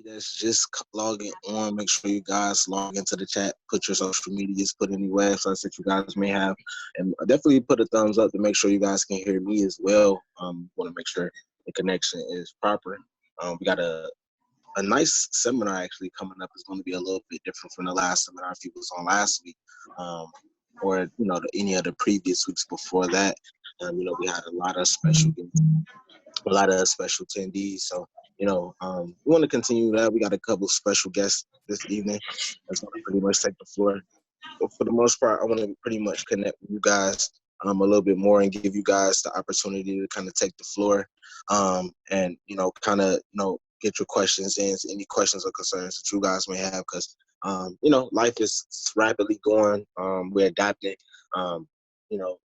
That's just logging on. Make sure you guys log into the chat, put your social medias, put any websites that you guys may have, and definitely put a thumbs up to make sure you guys can hear me as well. Want to make sure the connection is proper. We got a nice seminar actually coming up. It's going to be a little bit different from the last seminar if you was on last week, um, or any of the previous weeks before that. We had a lot of a lot of special attendees. So, we want to continue that. We got a couple special guests this evening that's going to pretty much take the floor. But for the most part, I want to pretty much connect with you guys a little bit more and give you guys the opportunity to kind of take the floor and, get your questions in, any questions or concerns that you guys may have because, life is rapidly going. We're adapting.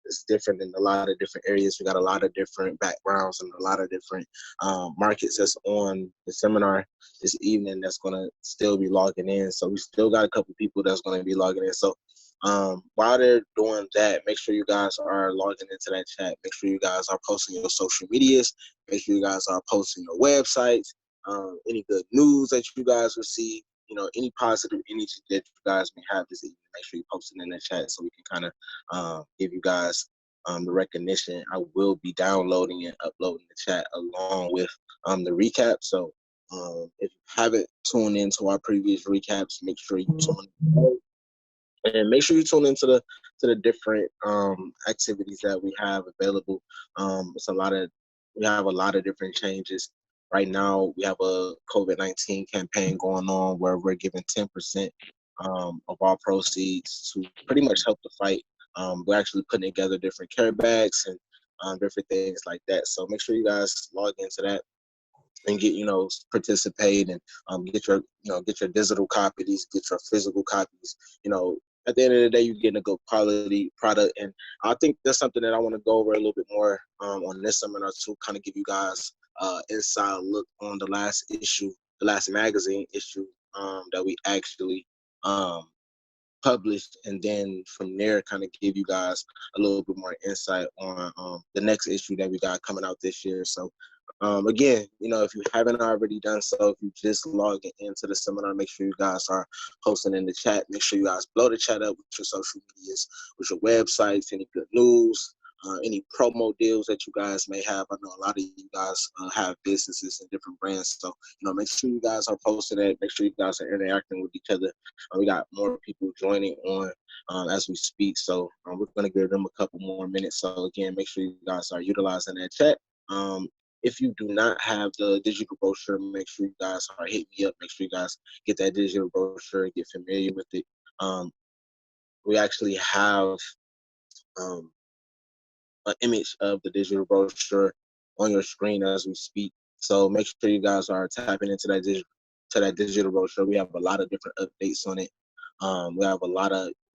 It's different in a lot of different areas. We got a lot of different backgrounds and a lot of different markets that's on the seminar this evening that's going to still be logging in. So we still got a couple people that's going to be logging in. So while they're doing that, make sure you guys are logging into that chat. Make sure you guys are posting your social medias. Make sure you guys are posting your websites, any good news that you guys receive, any positive energy that you guys may have this evening. Make sure you post it in the chat so we can kind of give you guys the recognition. I will be downloading and uploading the chat along with the recap. So if you haven't tuned into our previous recaps, make sure you tune in. And make sure you tune into the different activities that we have available. We have a lot of different changes. Right now, we have a COVID-19 campaign going on where we're giving 10% of our proceeds to pretty much help the fight. We're actually putting together different care bags and different things like that. So make sure you guys log into that and get participate and get your digital copies, get your physical copies. At the end of the day, you're getting a good quality product, and I think that's something that I want to go over a little bit more on this seminar to kind of give you guys inside look on the last issue, the last magazine issue that we actually published, and then from there kind of give you guys a little bit more insight on the next issue that we got coming out this year. So again, if you haven't already done so, if you just logged into the seminar, make sure you guys are posting in the chat. Make sure you guys blow the chat up with your social medias, with your websites, any good news, any promo deals that you guys may have. I know a lot of you guys have businesses and different brands. So, make sure you guys are posting it. Make sure you guys are interacting with each other. We got more people joining on as we speak. So we're going to give them a couple more minutes. So again, make sure you guys are utilizing that chat. If you do not have the digital brochure, make sure you guys are hitting me up. Make sure you guys get that digital brochure, get familiar with it. We actually have an image of the digital brochure on your screen as we speak. So make sure you guys are tapping into that digital brochure. We have a lot of different updates on it.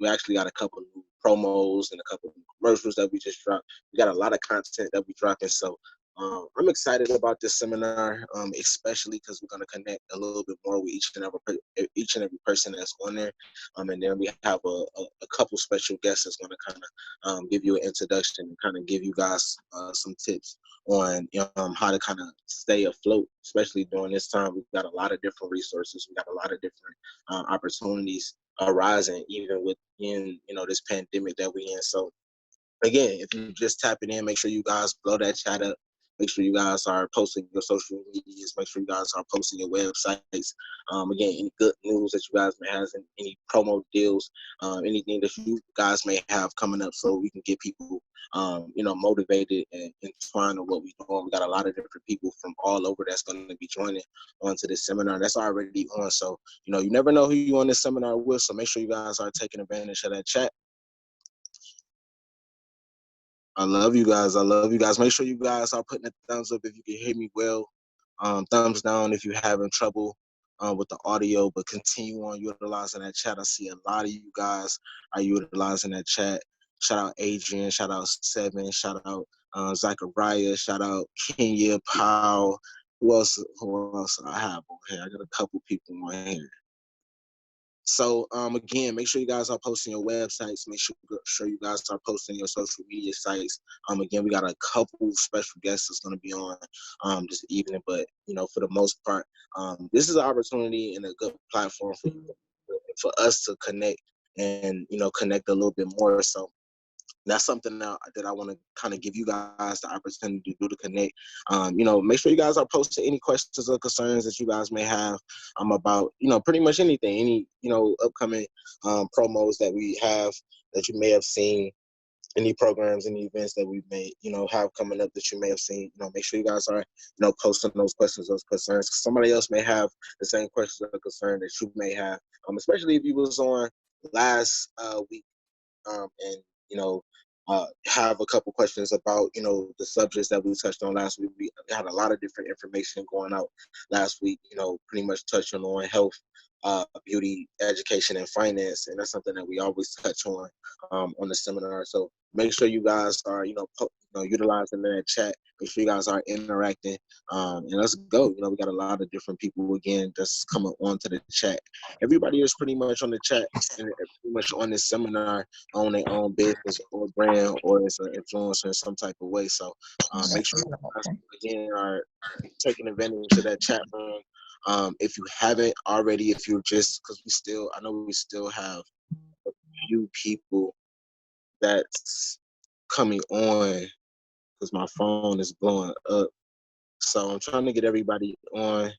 We actually got a couple of new promos and a couple of commercials that we just dropped. We got a lot of content that we dropping. So I'm excited about this seminar, especially because we're going to connect a little bit more with each and every person that's on there. And then we have a couple special guests that's going to kind of give you an introduction and kind of give you guys some tips on how to kind of stay afloat, especially during this time. We've got a lot of different resources. We got a lot of different opportunities arising, even within this pandemic that we in. So again, if you just tapping in, make sure you guys blow that chat up. Make sure you guys are posting your social medias. Make sure you guys are posting your websites. Again, any good news that you guys may have, any promo deals, anything that you guys may have coming up, so we can get people, motivated and entwined with what we're doing. We got a lot of different people from all over that's going to be joining onto this seminar. That's already on. So, you never know who you on this seminar with. So make sure you guys are taking advantage of that chat. I love you guys. I love you guys. Make sure you guys are putting a thumbs up if you can hear me well. Thumbs down if you're having trouble with the audio, but continue on utilizing that chat. I see a lot of you guys are utilizing that chat. Shout out Adrian. Shout out Seven. Shout out Zachariah. Shout out Kenya Powell. Who else I have on here? I got a couple people on here. So again, make sure you guys are posting your websites. Make sure you guys are posting your social media sites. Again, we got a couple special guests that's going to be on this evening, but for the most part, this is an opportunity and a good platform for us to connect and connect a little bit more. So that's something that I want to kind of give you guys the opportunity to do, to connect. Make sure you guys are posting any questions or concerns that you guys may have about, pretty much anything, any, upcoming promos that we have that you may have seen, any programs, any events that we may, have coming up that you may have seen. Make sure you guys are, posting those questions, those concerns. 'Cause somebody else may have the same questions or concern that you may have, especially if you was on last week and have a couple questions about the subjects that we touched on last week. We had a lot of different information going out last week, pretty much touching on health, beauty, education, and finance, and that's something that we always touch on the seminar. So make sure you guys are utilizing that chat. Make sure you guys are interacting, and let's go. We got a lot of different people again that's coming onto the chat. Everybody is pretty much on the chat and pretty much on this seminar on their own business or brand or as an influencer in some type of way. So make sure you guys again are taking advantage of that chat room. If you haven't already, if you're just, because I know we still have a few people that's coming on because my phone is blowing up. So I'm trying to get everybody on.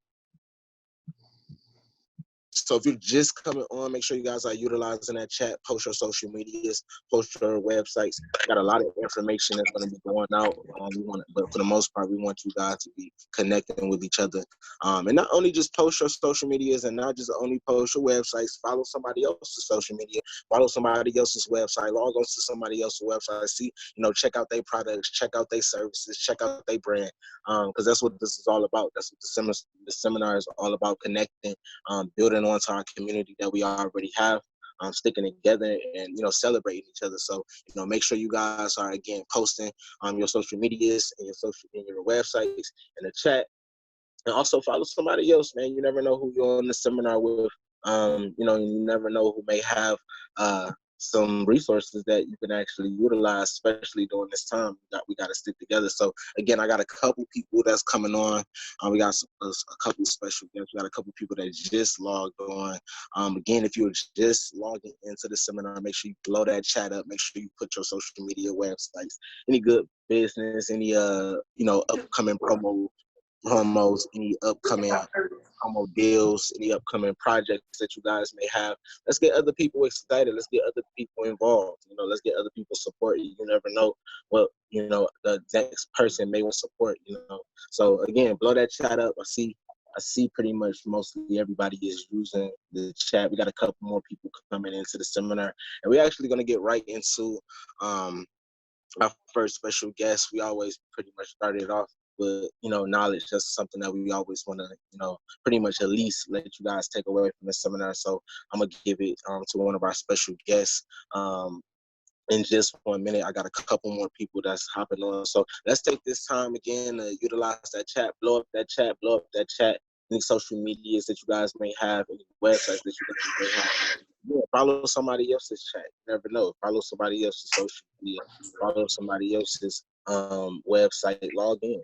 So if you're just coming on, make sure you guys are utilizing that chat, post your social medias, post your websites. Got a lot of information that's going to be going out. But for the most part, we want you guys to be connecting with each other. And not only just post your social medias and not just only post your websites, follow somebody else's social media, follow somebody else's website, log on to somebody else's website, see, check out their products, check out their services, check out their brand. Because that's what this is all about. That's what the seminar is all about, connecting, building onto our community that we already have, sticking together and celebrating each other. So make sure you guys are again posting your social medias and your websites in the chat, and also follow somebody else, man. You never know who you're on the seminar with. You never know who may have some resources that you can actually utilize, especially during this time. We got to stick together. So again, I got a couple people that's coming on. We got a couple special guests. We got a couple people that just logged on. Again, if you're just logging into the seminar, make sure you blow that chat up. Make sure you put your social media websites, any good business, any upcoming promos, any upcoming promo deals, any upcoming projects that you guys may have. Let's get other people excited. Let's get other people involved. Let's get other people support you. You never know what the next person may want to support. So again, blow that chat up. I see pretty much mostly everybody is using the chat. We got a couple more people coming into the seminar, and we're actually going to get right into our first special guest. We always pretty much started off with knowledge. That's something that we always want to pretty much at least let you guys take away from the seminar. So I'm gonna give it to one of our special guests in just 1 minute. I got a couple more people that's hopping on, so let's take this time again to utilize that chat, blow up that chat, any social medias that you guys may have, any websites that you guys may have. Yeah, follow somebody else's chat. You never know. Follow somebody else's social media. Follow somebody else's website. Log in.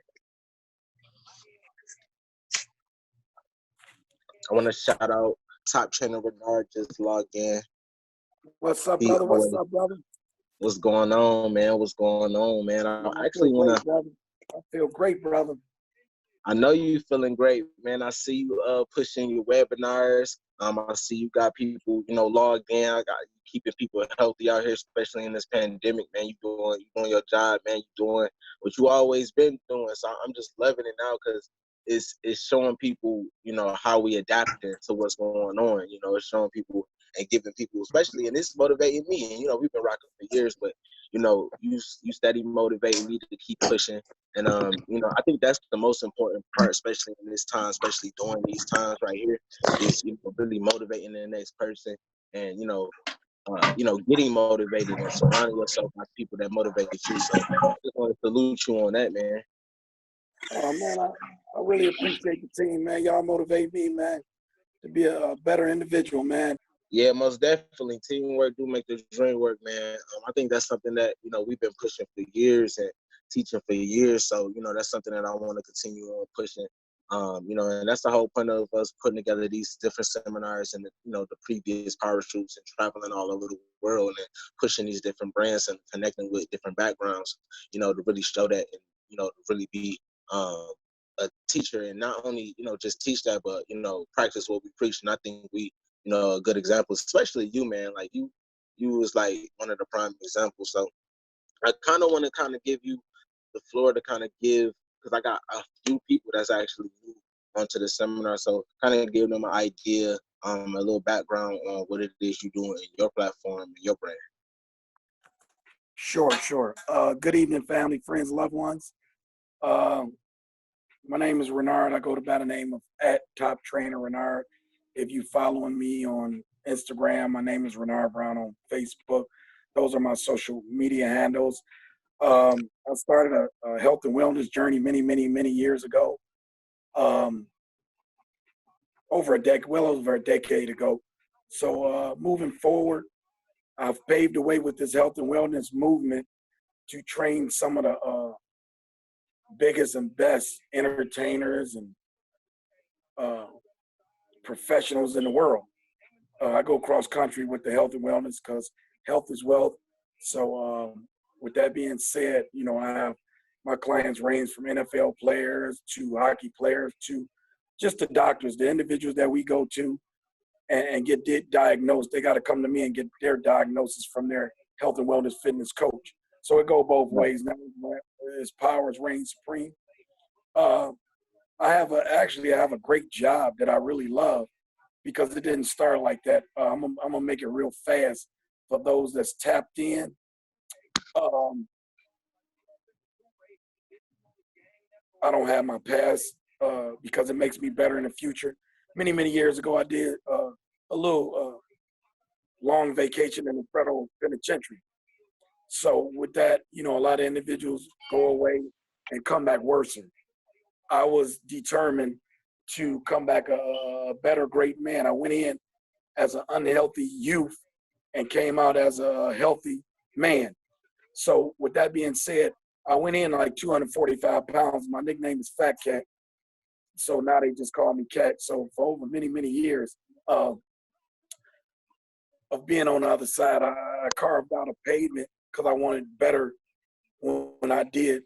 I want to shout out Top Trainer Renard. Just log in. What's up, brother? What's up, brother? What's going on, man? What's going on, man? I actually want to. I feel great, brother. I know you feeling great, man. I see you pushing your webinars. I see you got people, logged in. I got you keeping people healthy out here, especially in this pandemic, man. You doing your job, man. You doing what you always been doing. So I'm just loving it now because it's showing people, how we adapting to what's going on. It's showing people and giving people, especially, and this motivating me. And we've been rocking for years, but you steady motivating me to keep pushing. And I think that's the most important part, especially in this time, especially during these times right here, is really motivating the next person, and getting motivated and surrounding yourself by people that motivate you. So I just want to salute you on that, man. Oh man, I really appreciate the team, man. Y'all motivate me, man, to be a better individual, man. Yeah, most definitely. Teamwork do make the dream work, man. I think that's something that, we've been pushing for years and teaching for years. So, that's something that I want to continue on pushing. And that's the whole point of us putting together these different seminars and, the previous power shoots and traveling all over the world and pushing these different brands and connecting with different backgrounds, to really show that and, to really be a teacher and not only, just teach that, but, practice what we preach. And I think a good example, especially you, man. Like you was like one of the prime examples. So I kind of want to kind of give you the floor to kind of give, because I got a few people that's actually new onto the seminar. So kind of give them an idea, a little background on what it is you're doing in your platform and your brand. Sure. Good evening, family, friends, loved ones. My name is Renard. I go by the name of @TopTrainerRenard. If you following me on Instagram, my name is Renard Brown. On Facebook, those are my social media handles. I started a health and wellness journey many years ago. Over a decade ago. So moving forward, I've paved the way with this health and wellness movement to train some of the biggest and best entertainers and professionals in the world. I go cross country with the health and wellness because health is wealth. So with that being said, I have my clients range from NFL players to hockey players to just the doctors, the individuals that we go to and get diagnosed. They got to come to me and get their diagnosis from their health and wellness fitness coach. So it go both ways. Now, his powers reign supreme. I have a great job that I really love because it didn't start like that. I'm gonna make it real fast for those that's tapped in. I don't have my past because it makes me better in the future. Many years ago, I did a little long vacation in the federal penitentiary. So with that, a lot of individuals go away and come back worse. I was determined to come back a better, great man. I went in as an unhealthy youth and came out as a healthy man. So with that being said, I went in like 245 pounds. My nickname is Fat Cat. So now they just call me Cat. So for over many years of being on the other side, I carved out a pavement because I wanted better when I did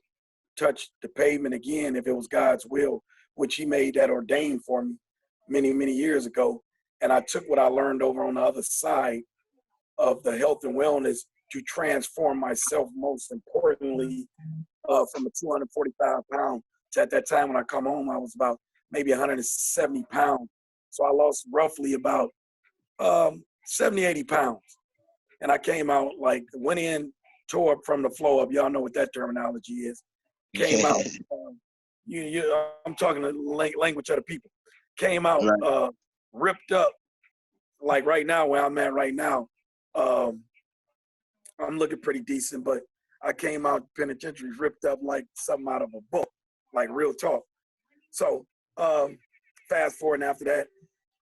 touch the pavement again, if it was God's will, which he made that ordained for me many years ago. And I took what I learned over on the other side of the health and wellness to transform myself, most importantly, from a 245 pound to at that time when I come home, I was about maybe 170 pounds. So I lost roughly about 70, 80 pounds. And I came out went in, tore up from the floor up. Y'all know what that terminology is. Came out, I'm talking the language of the people. Came out, Right. ripped up, like right now where I'm at right now. I'm looking pretty decent, but I came out penitentiary ripped up like something out of a book, like real talk. So fast forward, and after that,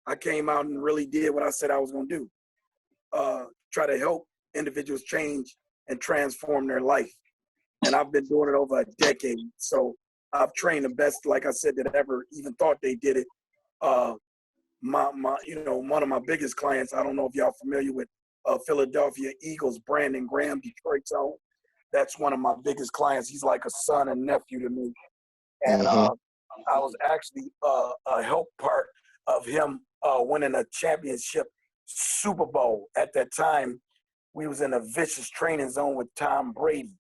I came out and really did what I said I was going to do. Try to help individuals change and transform their life. And I've been doing it over a decade. So I've trained the best, like I said, that ever even thought they did it. One of my biggest clients, I don't know if y'all familiar with Philadelphia Eagles, Brandon Graham, Detroit's own. That's one of my biggest clients. He's like a son and nephew to me. And I was actually a help part of him winning a championship Super Bowl. At that time, we was in a vicious training zone with Tom Brady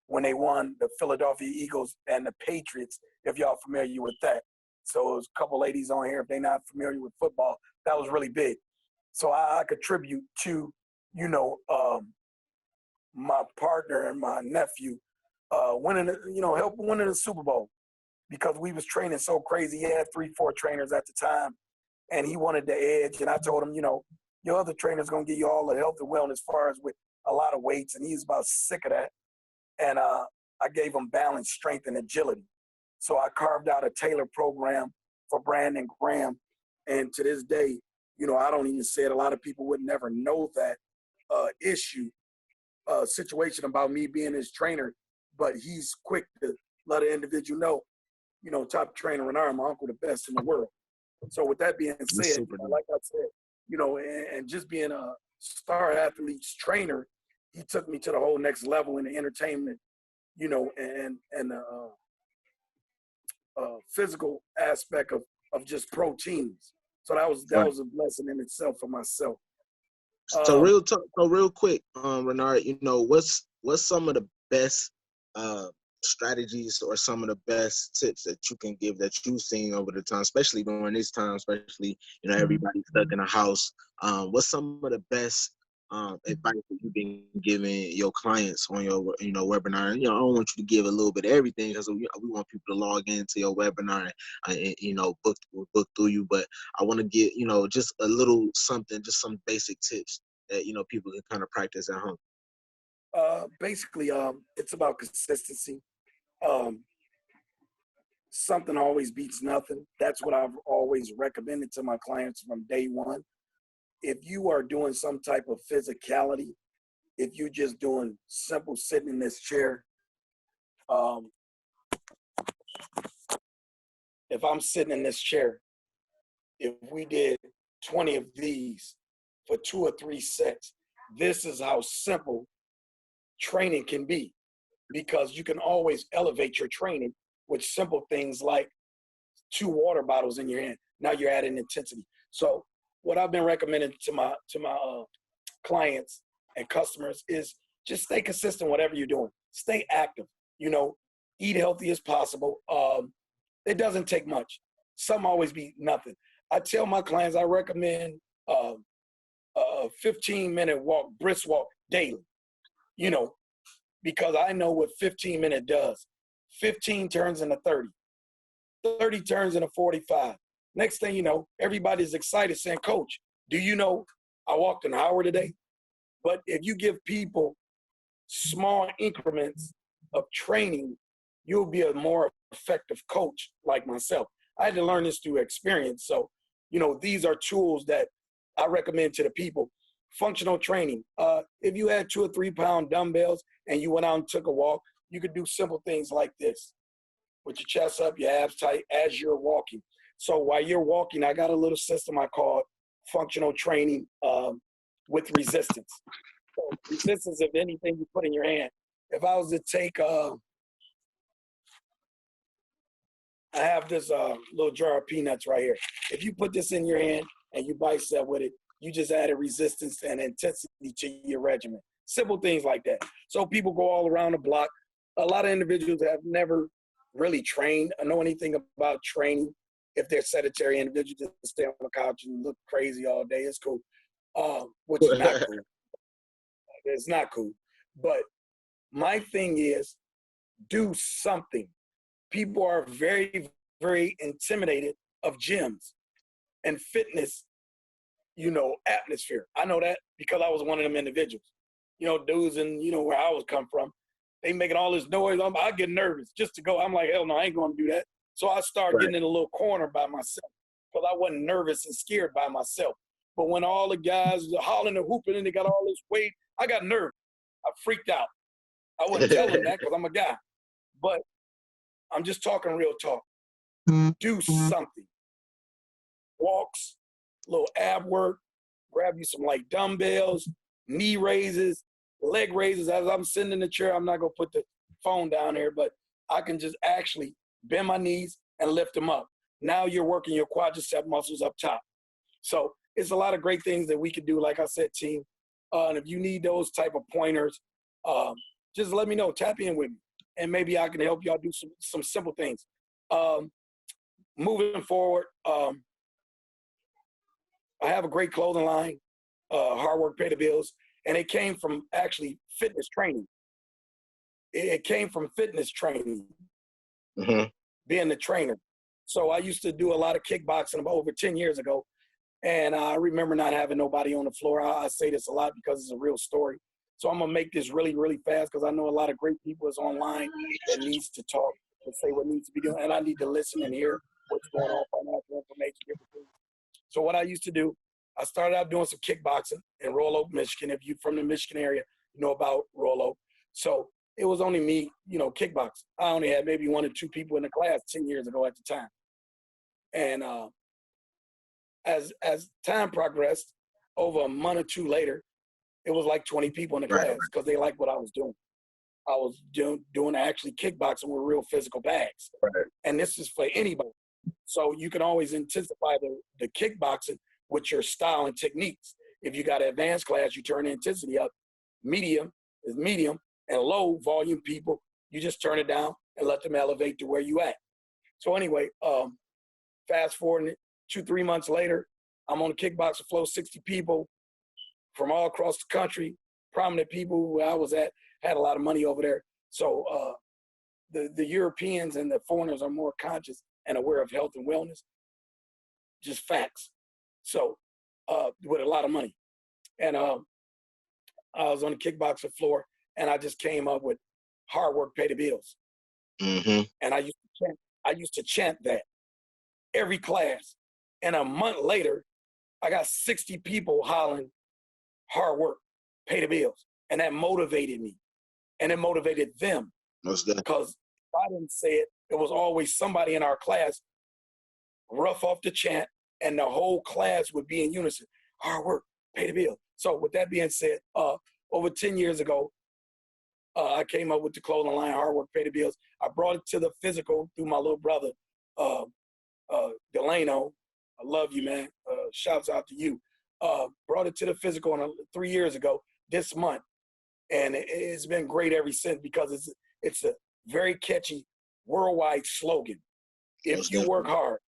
when they won the Philadelphia Eagles and the Patriots, if y'all familiar with that. So there's a couple ladies on here, if they're not familiar with football, that was really big. So I contribute to, my partner and my nephew winning, helping winning the Super Bowl because we was training so crazy. He had 3-4 trainers at the time, and he wanted the edge. And I told him, your other trainer's going to give you all the health and wellness as far as with a lot of weights, and he's about sick of that. And I gave him balance, strength, and agility. So I carved out a tailored program for Brandon Graham. And to this day, You know, I don't even say it. A lot of people would never know that situation about me being his trainer, but he's quick to let an individual know, you know, top trainer and my uncle, the best in the world. So with that being That's said, super dope. like I said, you know, and just being a star athlete's trainer, he took me to the whole next level in the entertainment, you know, and physical aspect of just pro teams. So that was a blessing in itself for myself. So real quick, Renard, you know, what's some of the best strategies or some of the best tips that you can give that you've seen over the time, especially during this time, especially, you know, everybody's stuck in a house. What's some of the best advice that you've been giving your clients on your, you know, webinar? And, you know, I don't want you to give a little bit of everything because we want people to log into your webinar and you know, book through you. But I want to get, you know, just a little something, just some basic tips that, you know, people can kind of practice at home. Basically, it's about consistency. Something always beats nothing. That's what I've always recommended to my clients from day one. If you are doing some type of physicality, if you're just doing simple sitting in this chair, if I'm sitting in this chair, if we did 20 of these for 2 or 3 sets, this is how simple training can be, because you can always elevate your training with simple things like 2 water bottles in your hand. Now you're adding intensity. So what I've been recommending to my clients and customers is just stay consistent whatever you're doing. Stay active, you know, eat healthy as possible. It doesn't take much. Some always be nothing. I tell my clients I recommend a 15-minute walk, brisk walk daily, you know, because I know what 15 minutes does. 15 turns into 30. 30 turns into 45. Next thing you know, everybody's excited saying, Coach, do you know I walked an hour today? But if you give people small increments of training, you'll be a more effective coach like myself. I had to learn this through experience. So, you know, these are tools that I recommend to the people. Functional training. If you had 2 or 3 pound dumbbells and you went out and took a walk, you could do simple things like this. With your chest up, your abs tight as you're walking. So while you're walking, I got a little system I call functional training with resistance. So resistance of anything you put in your hand. If I was to take, I have this little jar of peanuts right here. If you put this in your hand and you bicep with it, you just added resistance and intensity to your regimen. Simple things like that. So people go all around the block. A lot of individuals have never really trained or know anything about training. If they're sedentary individuals, just stay on the couch and look crazy all day, it's cool, which is not cool. It's not cool. But my thing is, do something. People are very, very intimidated of gyms and fitness, you know, atmosphere. I know that because I was one of them individuals. You know, dudes and, you know, where I was come from, they making all this noise. I get nervous just to go. I'm like, hell no, I ain't going to do that. So I started getting in a little corner by myself because I wasn't nervous and scared by myself. But when all the guys are hollering and hooping and they got all this weight, I got nervous. I freaked out. I wouldn't tell them that because I'm a guy. But I'm just talking real talk. Do something. Walks, little ab work, grab you some light dumbbells, knee raises, leg raises. As I'm sitting in the chair, I'm not going to put the phone down there, but I can just actually bend my knees and lift them up. Now you're working your quadricep muscles up top. So it's a lot of great things that we could do, like I said, team. And if you need those type of pointers, just let me know. Tap in with me, and maybe I can help y'all do some simple things. Moving forward, I have a great clothing line, hard work pay the bills, and it came from actually fitness training. It came from fitness training, being the trainer. So I used to do a lot of kickboxing about over 10 years ago, and I remember not having nobody on the floor. I say this a lot because it's a real story. So I'm going to make this really, really fast because I know a lot of great people is online that needs to talk and say what needs to be done, and I need to listen and hear what's going on, financial information, different things. So what I used to do, I started out doing some kickboxing in Royal Oak, Michigan. If you're from the Michigan area, you know about Royal Oak. So it was only me, kickboxing. I only had maybe 1 or 2 people in the class 10 years ago at the time. And as time progressed, over a month or 2 later, it was like 20 people in the class because they liked what I was doing. I was doing actually kickboxing with real physical bags. Right. And this is for anybody. So you can always intensify the kickboxing with your style and techniques. If you got an advanced class, you turn the intensity up. Medium is medium, and low volume people, you just turn it down and let them elevate to where you at. So anyway, fast forward 2-3 months later, I'm on the kickboxing floor, 60 people from all across the country, prominent people where I was at, had a lot of money over there. So the Europeans and the foreigners are more conscious and aware of health and wellness, just facts. So with a lot of money. And I was on the kickboxing floor, and I just came up with hard work, pay the bills. Mm-hmm. And I used to chant that every class. And a month later, I got 60 people hollering hard work, pay the bills. And that motivated me. And it motivated them. Because if I didn't say it, it was always somebody in our class rough off the chant, and the whole class would be in unison. Hard work, pay the bill. So with that being said, over 10 years ago, I came up with the clothing line, hard work, pay the bills. I brought it to the physical through my little brother, Delano. I love you, man. Shouts out to you. Brought it to the physical 3 years ago this month. And it's been great ever since because it's a very catchy worldwide slogan. If you work hard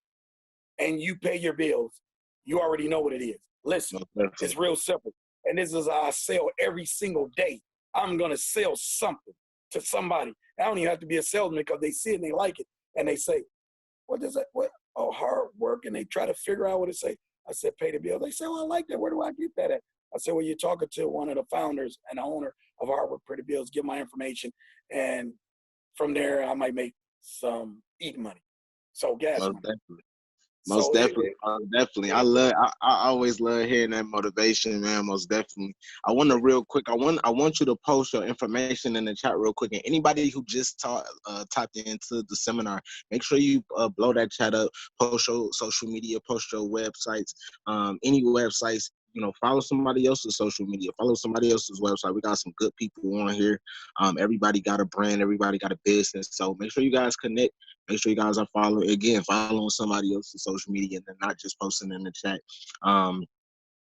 and you pay your bills, you already know what it is. Listen, it's real simple. And this is how I sell every single day. I'm going to sell something to somebody. I don't even have to be a salesman because they see it and they like it. And they say, what does that, what? Oh, hard work. And they try to figure out what it say. I said, pay the bill. They say, well, I like that. Where do I get that at? I said, well, you're talking to one of the founders and the owner of Hard Work, Pay the Bills. Give my information. And from there, I might make some eating money. So gas money. Most definitely. I always love hearing that motivation, man. Most definitely. I want you to post your information in the chat real quick. And anybody who just tapped into the seminar, make sure you blow that chat up, post your social media, post your websites, any websites. Follow somebody else's social media, follow somebody else's website. We got some good people on here. Everybody got a brand, everybody got a business. So make sure you guys connect. Make sure you guys are following somebody else's social media and then not just posting in the chat. I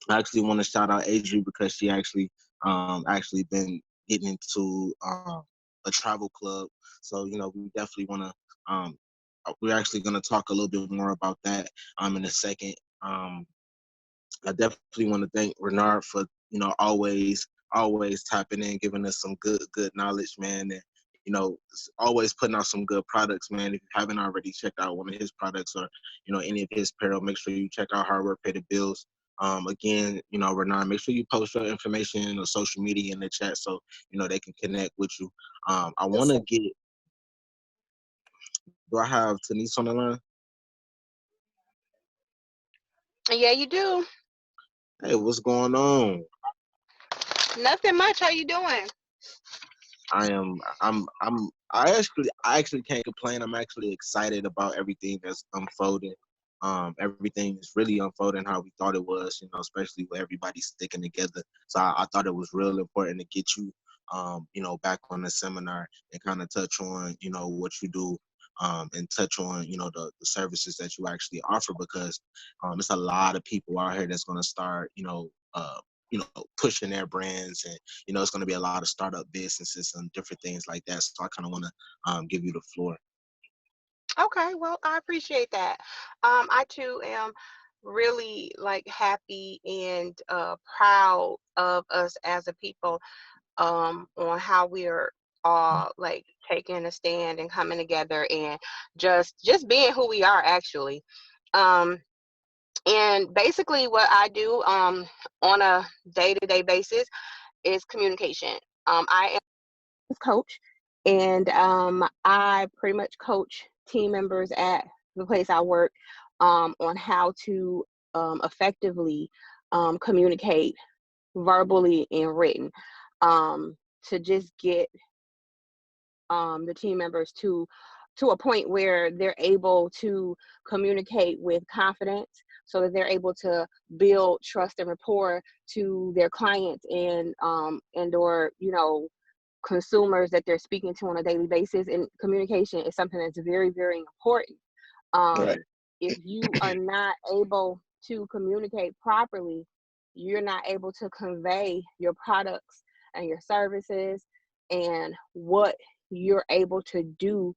actually want to shout out Adri because she actually been getting into a travel club. So, we definitely want to, we're actually going to talk a little bit more about that in a second. I definitely want to thank Renard for, always tapping in, giving us some good knowledge, man. And, always putting out some good products, man. If you haven't already checked out one of his products or, any of his apparel, make sure you check out Hard Work, Pay the Bills. Again, Renard, make sure you post your information on social media in the chat so, they can connect with you. I want to do I have Tanise on the line? Yeah, you do. Hey, what's going on? Nothing much. How you doing? I actually can't complain. I'm actually excited about everything that's unfolding. Everything is really unfolding how we thought it was, especially with everybody sticking together. So I thought it was real important to get you, back on the seminar and kind of touch on, what you do, and touch on, the services that you actually offer because it's a lot of people out here that's going to start, pushing their brands and, it's going to be a lot of startup businesses and different things like that. So I kind of want to give you the floor. Okay, well, I appreciate that. I too am really happy and proud of us as a people on how we're all taking a stand and coming together and just being who we are actually. And basically what I do on a day-to-day basis is communication. I am a coach, and I pretty much coach team members at the place I work on how to effectively communicate verbally and written, to just get the team members to a point where they're able to communicate with confidence, so that they're able to build trust and rapport to their clients and or consumers that they're speaking to on a daily basis. And communication is something that's very, very important. Right. If you are not able to communicate properly, you're not able to convey your products and your services and what you're able to do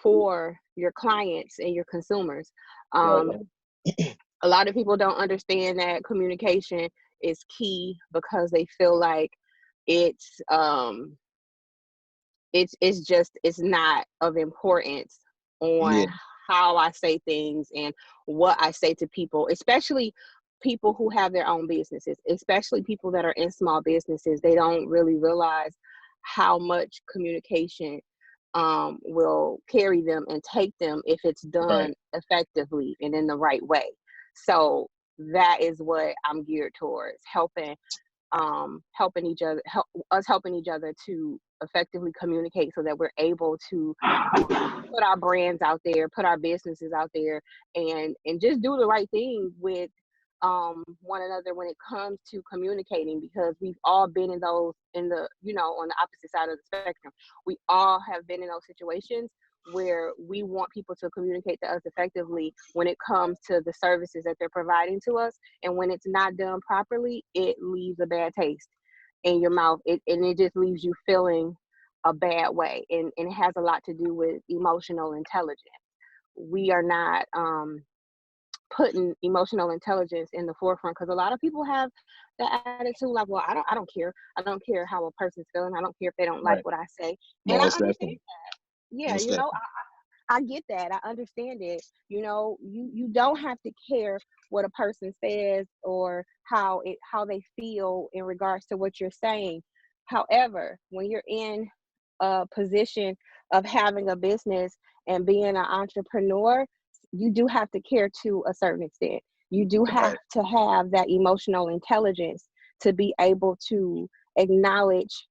for your clients and your consumers. Right. A lot of people don't understand that communication is key, because they feel like it's not of importance on how I say things and what I say to people, especially people who have their own businesses, especially people that are in small businesses. They don't really realize how much communication will carry them and take them if it's done effectively and in the right way. So that is what I'm geared towards, helping each other, helping each other to effectively communicate, so that we're able to put our brands out there, put our businesses out there, and just do the right thing with one another when it comes to communicating, because we've all been in those, on the opposite side of the spectrum. We all have been in those situations where we want people to communicate to us effectively when it comes to the services that they're providing to us, and when it's not done properly, it leaves a bad taste in your mouth, and it just leaves you feeling a bad way, and it has a lot to do with emotional intelligence. We are not putting emotional intelligence in the forefront, because a lot of people have the attitude like, well, I don't care how a person's feeling, I don't care if they don't like what I say. And I Most understand definitely. that. Yeah, Most definitely. I get that. I understand it. You don't have to care what a person says or how they feel in regards to what you're saying. However, when you're in a position of having a business and being an entrepreneur, you do have to care to a certain extent. You do have to have that emotional intelligence to be able to acknowledge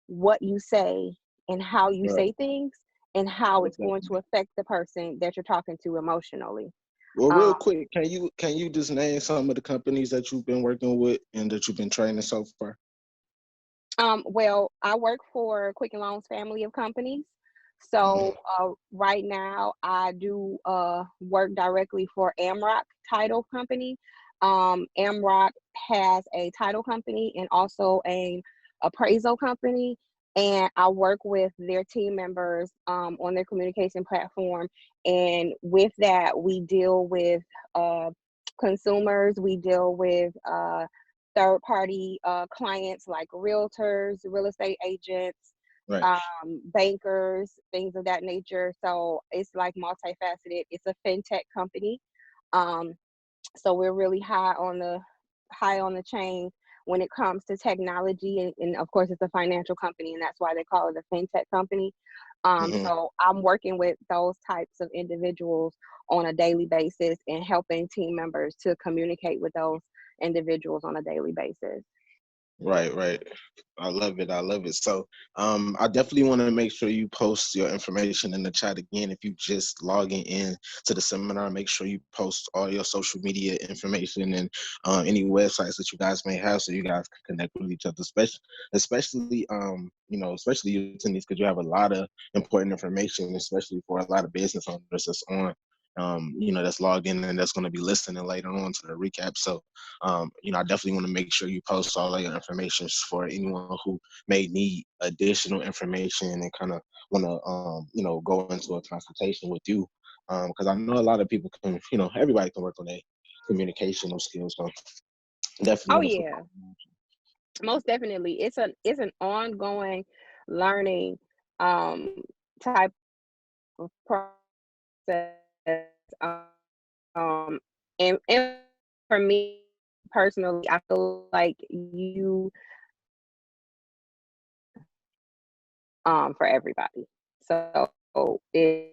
what you say and how you say things, and how it's going to affect the person that you're talking to emotionally. Well, real quick, can you just name some of the companies that you've been working with and that you've been training so far? Well, I work for Quicken Loans family of companies. So right now I do work directly for Amrock Title Company. Amrock has a title company and also an appraisal company, and I work with their team members on their communication platform. And with that, we deal with consumers, we deal with third-party clients like realtors, real estate agents, bankers, things of that nature. So it's like multifaceted. It's a fintech company. So we're really high on the chain when it comes to technology, and of course it's a financial company, and that's why they call it a fintech company. So I'm working with those types of individuals on a daily basis and helping team members to communicate with those individuals on a daily basis. Right. I love it. So I definitely want to make sure you post your information in the chat again. If you just logging in to the seminar, make sure you post all your social media information and any websites that you guys may have, so you guys can connect with each other, especially especially you attendees, because you have a lot of important information, especially for a lot of business owners that's on that's logged in and that's going to be listening later on to the recap. So I definitely want to make sure you post all of your information for anyone who may need additional information and kind of want to go into a consultation with you, because I know a lot of people can, everybody can work on their communicational skills. So definitely. Most definitely. It's an ongoing learning type of process. And for me personally, I feel like you for everybody. So it's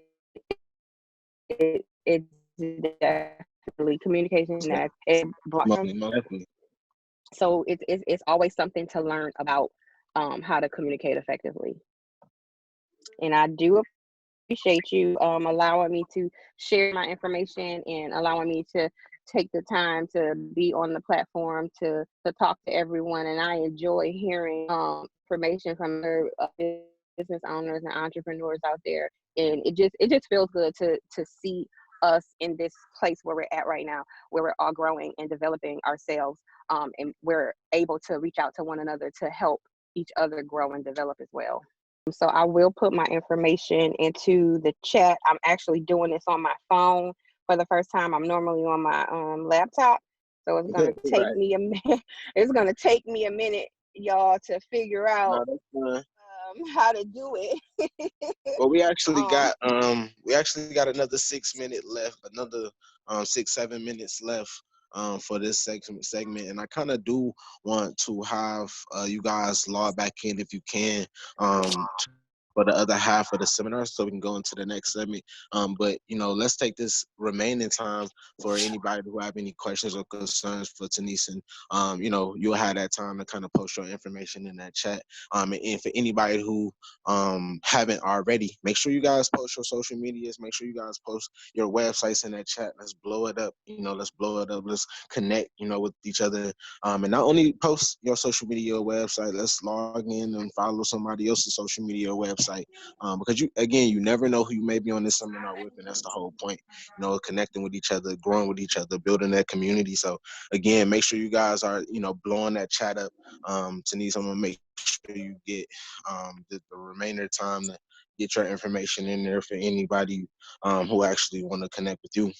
definitely communication that's Definitely. So it's always something to learn about how to communicate effectively. And I do appreciate you allowing me to share my information and allowing me to take the time to be on the platform to talk to everyone. And I enjoy hearing information from other business owners and entrepreneurs out there. And it just feels good to see us in this place where we're at right now, where we're all growing and developing ourselves, and we're able to reach out to one another to help each other grow and develop as well. So I will put my information into the chat. I'm actually doing this on my phone for the first time. I'm normally on my laptop, so it's gonna take Right. me a minute. It's gonna take me a minute, y'all, to figure out No, that's fine. how to do it. Well, um, we actually got another 6 minute left, another 6 7 minutes left for this segment, and I kind of do want to have you guys log back in if you can for the other half of the seminar, so we can go into the next segment. But let's take this remaining time for anybody who have any questions or concerns for Denise, and you'll have that time to kind of post your information in that chat. And for anybody who haven't already, make sure you guys post your social medias. Make sure you guys post your websites in that chat. Let's blow it up. Let's blow it up. Let's connect. With each other. And not only post your social media or website. Let's log in and follow somebody else's social media or website. Because you never know who you may be on this seminar with, and that's the whole point. Connecting with each other, growing with each other, building that community. So again, make sure you guys are blowing that chat up. Denise, I'm gonna make sure you get the remainder time to get your information in there for anybody who actually want to connect with you.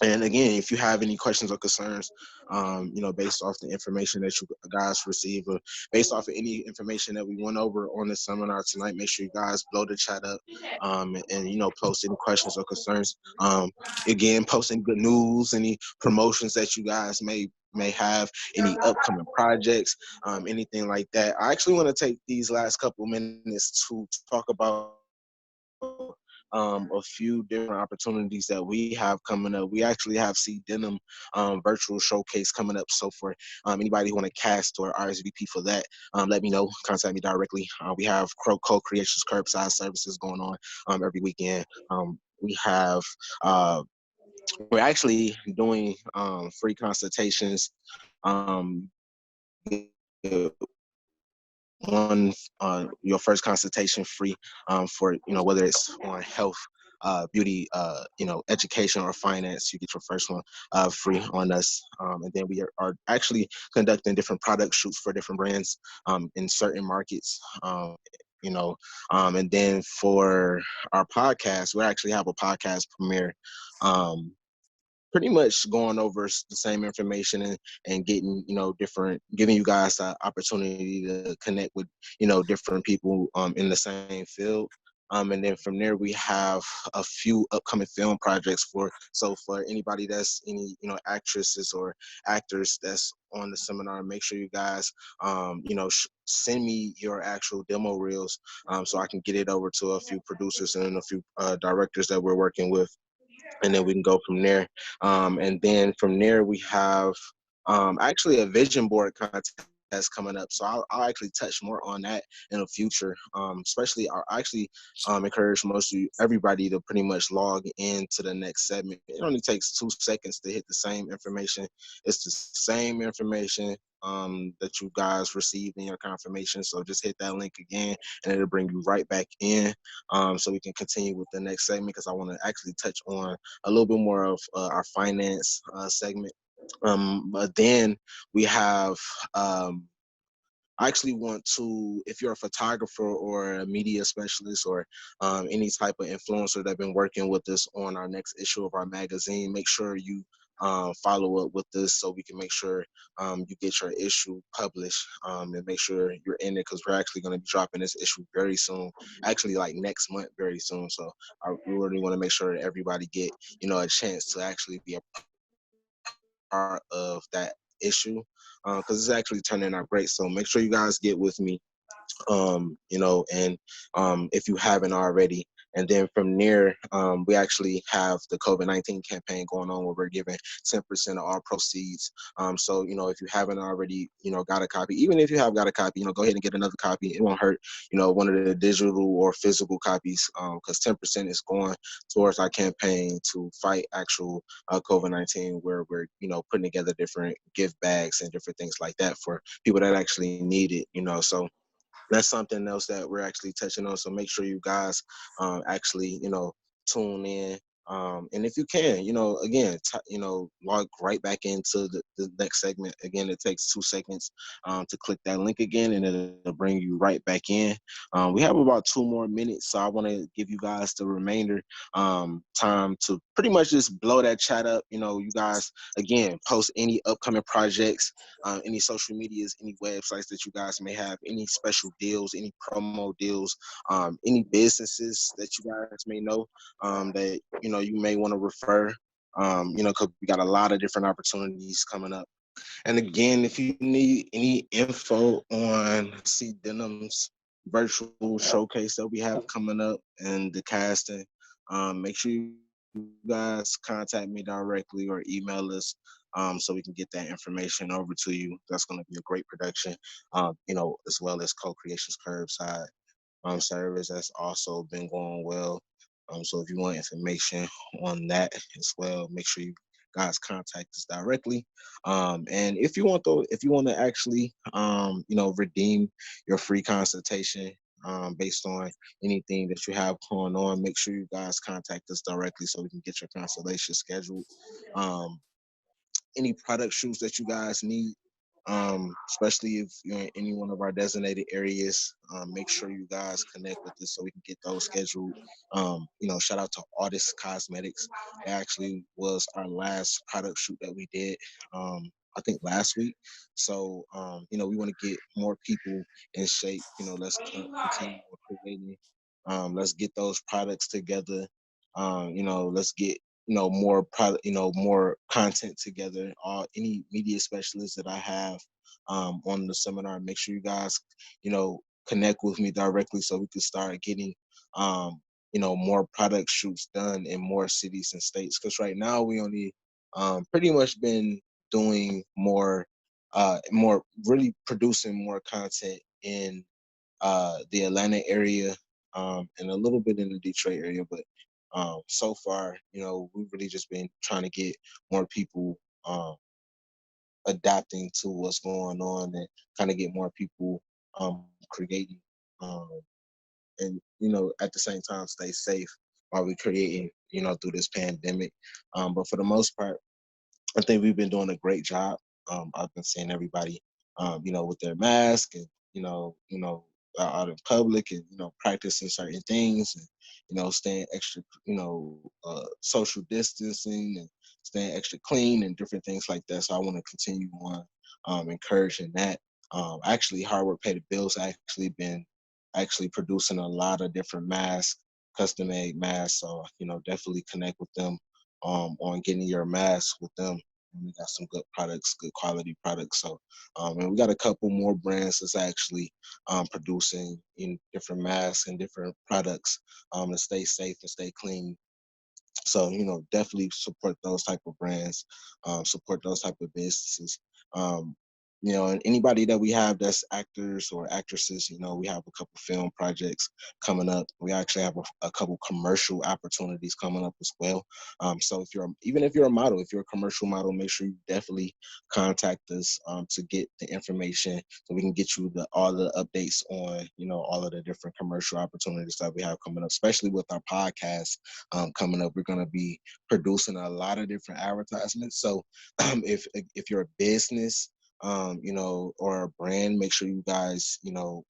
And again, if you have any questions or concerns, based off the information that you guys receive, or based off of any information that we went over on the seminar tonight, make sure you guys blow the chat up, and post any questions or concerns. Again, posting good news, any promotions that you guys may have, any upcoming projects, anything like that. I actually want to take these last couple minutes to talk about a few different opportunities that we have coming up. We actually have C Denim virtual showcase coming up. So for anybody who want to cast or RSVP for that, let me know. Contact me directly. We have Croco Creations Curbside services going on every weekend. We have we're actually doing free consultations. One your first consultation free for whether it's on health, beauty, education or finance. You get your first one free on us, and then we are actually conducting different product shoots for different brands in certain markets. And then for our podcast, we actually have a podcast premiere, pretty much going over the same information, and getting different, giving you guys the opportunity to connect with different people in the same field. And then from there we have a few upcoming film projects for anybody that's any actresses or actors that's on the seminar. Make sure you guys send me your actual demo reels, so I can get it over to a few producers and a few directors that we're working with, and then we can go from there. And then from there, we have actually a vision board contest coming up. So I'll actually touch more on that in the future. Especially, I actually encourage everybody to pretty much log into the next segment. It only takes 2 seconds to hit the same information. It's the same information that you guys received in your confirmation. So just hit that link again, and it'll bring you right back in, so we can continue with the next segment, because I want to actually touch on a little bit more of our finance segment. But then we have I actually want to, if you're a photographer or a media specialist, or any type of influencer that's been working with us on our next issue of our magazine, make sure you follow up with us, so we can make sure you get your issue published, and make sure you're in it, because we're actually going to be dropping this issue very soon, actually like next month, very soon. So I really want to make sure that everybody get a chance to actually be a part of that issue, because it's actually turning out great. So make sure you guys get with me, and if you haven't already, And then from there, we actually have the COVID-19 campaign going on where we're giving 10% of our proceeds. So, if you haven't already, got a copy, even if you have got a copy, go ahead and get another copy. It won't hurt, one of the digital or physical copies, because 10% is going towards our campaign to fight actual COVID-19, where we're, putting together different gift bags and different things like that for people that actually need it, So that's something else that we're actually touching on. So make sure you guys actually, tune in. And if you can, again, log right back into the next segment. Again, it takes 2 seconds to click that link again, and it'll bring you right back in. We have about 2 more minutes, so I want to give you guys the remainder time to pretty much just blow that chat up. You guys, again, post any upcoming projects, any social medias, any websites that you guys may have, any special deals, any promo deals, any businesses that you guys may know that you may want to refer. Because we got a lot of different opportunities coming up. And again, if you need any info on C Denim's virtual showcase that we have coming up and the casting, make sure you guys contact me directly or email us so we can get that information over to you. That's going to be a great production, as well as Co-Creations Curbside service that's also been going well. So if you want information on that as well, make sure you guys contact us directly. And if you want to actually, redeem your free consultation based on anything that you have going on, make sure you guys contact us directly so we can get your consultation scheduled. Any product shoots that you guys need, especially if you're in any one of our designated areas, make sure you guys connect with us so we can get those scheduled. Shout out to Artist Cosmetics. It actually was our last product shoot that we did, I think last week. So, we want to get more people in shape. Let's continue creating. Let's get those products together. Let's get more product, more content together. Any media specialists that I have on the seminar, make sure you guys, connect with me directly so we can start getting, more product shoots done in more cities and states. Because right now we only pretty much been doing more really producing more content in the Atlanta area, and a little bit in the Detroit area. But so far, we've really just been trying to get more people adapting to what's going on and kind of get more people creating, and at the same time stay safe while we're creating, through this pandemic. But for the most part, I think we've been doing a great job. I've been seeing everybody, with their mask and, out in public and, practicing certain things and, staying extra, social distancing and staying extra clean and different things like that. So I want to continue on encouraging that. Actually, Hard Work Pay the Bills actually been producing a lot of different masks, custom made masks. So, definitely connect with them on getting your mask with them. And we got some good products, good quality products. So, and we got a couple more brands that's actually producing in different masks and different products to stay safe and stay clean. So, definitely support those type of brands, support those type of businesses. Um, and anybody that we have that's actors or actresses, we have a couple film projects coming up. We actually have a couple commercial opportunities coming up as well. So even if you're a model, if you're a commercial model, make sure you definitely contact us to get the information so we can get you all the updates on, all of the different commercial opportunities that we have coming up, especially with our podcast coming up. We're going to be producing a lot of different advertisements. So if you're a business, or a brand, make sure you guys,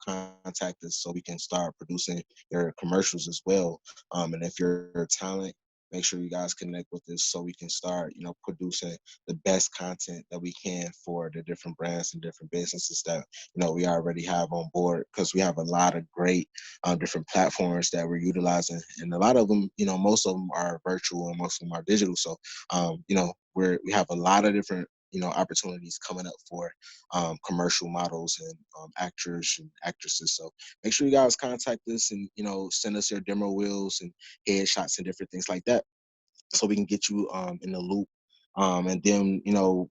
contact us so we can start producing your commercials as well. And if you're a talent, make sure you guys connect with us so we can start, producing the best content that we can for the different brands and different businesses that, we already have on board, because we have a lot of great different platforms that we're utilizing. And a lot of them, most of them are virtual and most of them are digital. So, we have a lot of different opportunities coming up for commercial models and actors and actresses. So make sure you guys contact us and send us your demo reels and headshots and different things like that, so we can get you in the loop. And then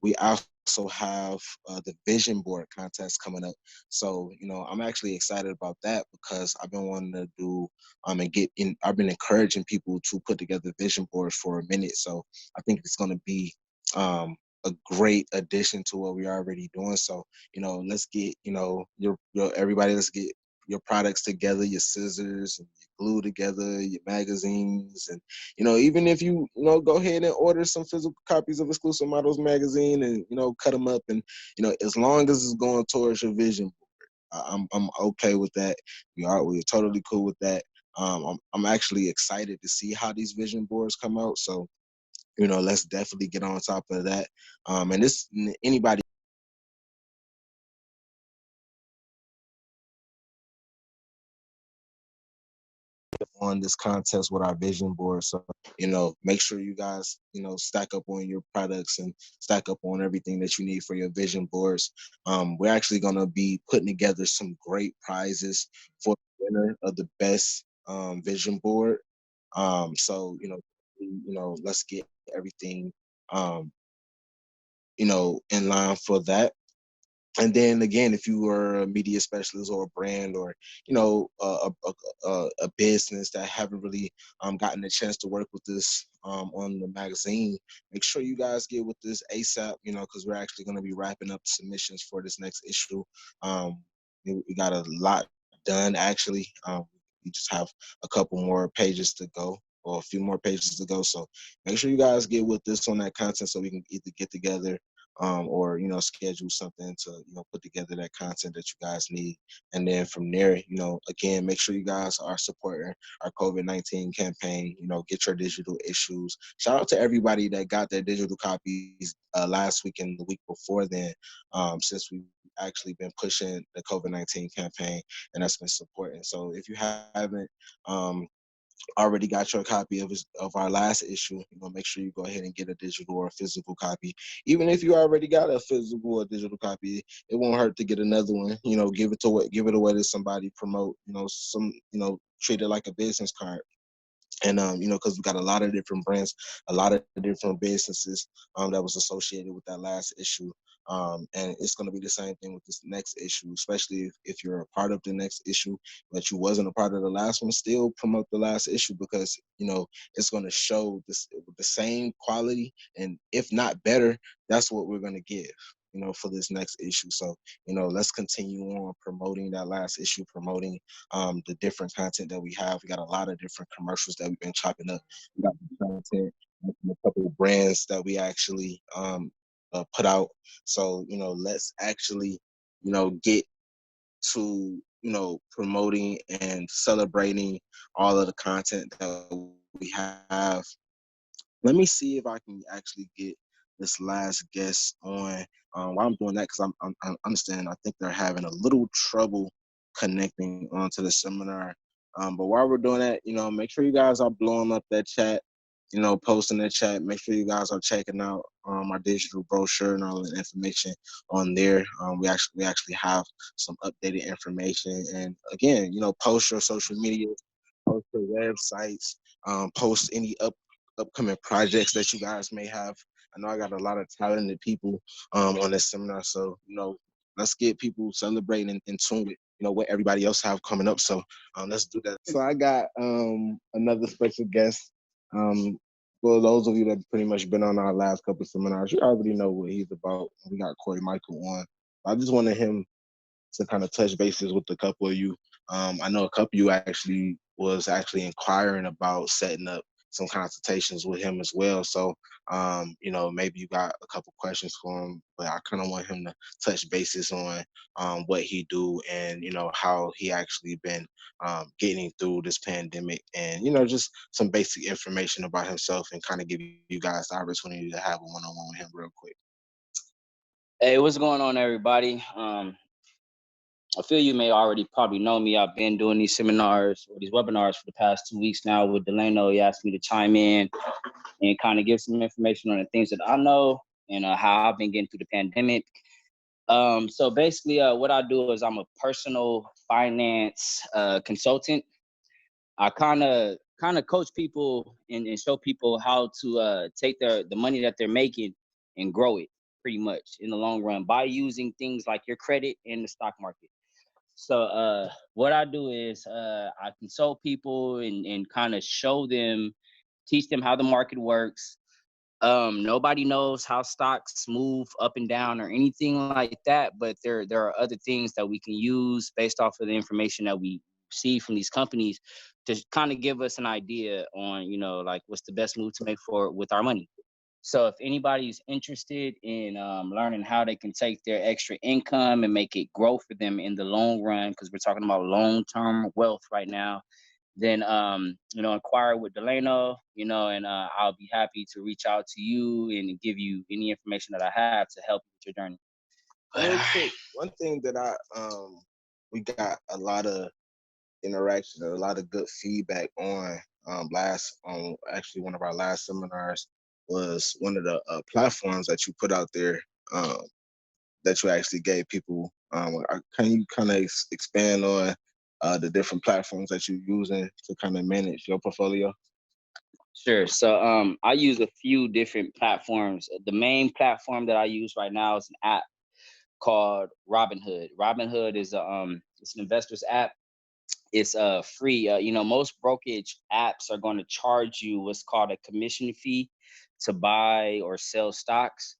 we also have the vision board contest coming up. So I'm actually excited about that because I've been wanting to do and get in. I've been encouraging people to put together vision boards for a minute. So I think it's going to be a great addition to what we're already doing. So let's get your everybody. Let's get your products together, your scissors and your glue together, your magazines, and even if you go ahead and order some physical copies of Exclusive Modelz Magazine and cut them up, and as long as it's going towards your vision board, I'm okay with that. We're totally cool with that. I'm actually excited to see how these vision boards come out. So let's definitely get on top of that. And this anybody on this contest with our vision board. So, make sure you guys, stack up on your products and stack up on everything that you need for your vision boards. We're actually going to be putting together some great prizes for the winner of the best vision board. So, let's get everything, in line for that. And then again, if you are a media specialist or a brand or a business that haven't really gotten a chance to work with this on the magazine, make sure you guys get with this ASAP. Because we're actually going to be wrapping up submissions for this next issue. We got a lot done actually. We just have a couple more pages to go, or a few more pages to go. So make sure you guys get with this on that content so we can either get together or schedule something to put together that content that you guys need. And then from there, again, make sure you guys are supporting our COVID-19 campaign. Get your digital issues. Shout out to everybody that got their digital copies last week and the week before then, since we've actually been pushing the COVID-19 campaign, and that's been supporting. So if you haven't already got your copy of our last issue, make sure you go ahead and get a digital or a physical copy. Even if you already got a physical or digital copy, it won't hurt to get another one. Give it away to somebody, promote. Treat it like a business card. And because we got a lot of different brands, a lot of different businesses that was associated with that last issue. And it's going to be the same thing with this next issue, especially if you're a part of the next issue, but you wasn't a part of the last one. Still promote the last issue, because it's going to show the same quality, and if not better, that's what we're going to give for this next issue. So let's continue on promoting that last issue, promoting the different content that we have. We got a lot of different commercials that we've been chopping up. We got the content from a couple of brands that we actually put out. So let's actually get to promoting and celebrating all of the content that we have. Let me see if I can actually get this last guest on. While I'm doing that, because I'm understanding, I think they're having a little trouble connecting onto the seminar. But while we're doing that, make sure you guys are blowing up that chat, posting that chat. Make sure you guys are checking out our digital brochure and all the information on there. We actually have some updated information. And again, post your social media, post your websites, post any upcoming projects that you guys may have. I know I got a lot of talented people on this seminar, so let's get people celebrating and in tune with what everybody else have coming up. So let's do that. So I got another special guest. For those of you that pretty much been on our last couple of seminars, you already know what he's about. We got Corey Michael on. I just wanted him to kind of touch bases with a couple of you. I know a couple of you actually was inquiring about setting up some consultations with him as well. So, maybe you got a couple questions for him, but I kind of want him to touch bases on what he do and, how he actually been getting through this pandemic, and, just some basic information about himself, and kind of give you guys the opportunity to have a one-on-one with him real quick. Hey, what's going on, everybody? I feel you may already probably know me. I've been doing these seminars or these webinars for the past 2 weeks now with Delano. He asked me to chime in and kind of give some information on the things that I know and how I've been getting through the pandemic. So basically, what I do is I'm a personal finance consultant. I kind of coach people and show people how to take the money that they're making and grow it pretty much in the long run by using things like your credit in the stock market. So what I do is I consult people and kind of show them, teach them how the market works. Nobody knows how stocks move up and down or anything like that, but there are other things that we can use based off of the information that we see from these companies to kind of give us an idea on, like what's the best move to make for with our money. So if anybody's interested in learning how they can take their extra income and make it grow for them in the long run, because we're talking about long-term wealth right now, then inquire with Delano, and I'll be happy to reach out to you and give you any information that I have to help you with your journey. Real quick, one thing that we got a lot of interaction, a lot of good feedback on actually one of our last seminars was one of the platforms that you put out there, that you actually gave people. Can you kind of expand on the different platforms that you're using to kind of manage your portfolio? Sure. So I use a few different platforms. The main platform that I use right now is an app called Robinhood. Robinhood is it's an investor's app. It's free. Most brokerage apps are going to charge you what's called a commission fee to buy or sell stocks.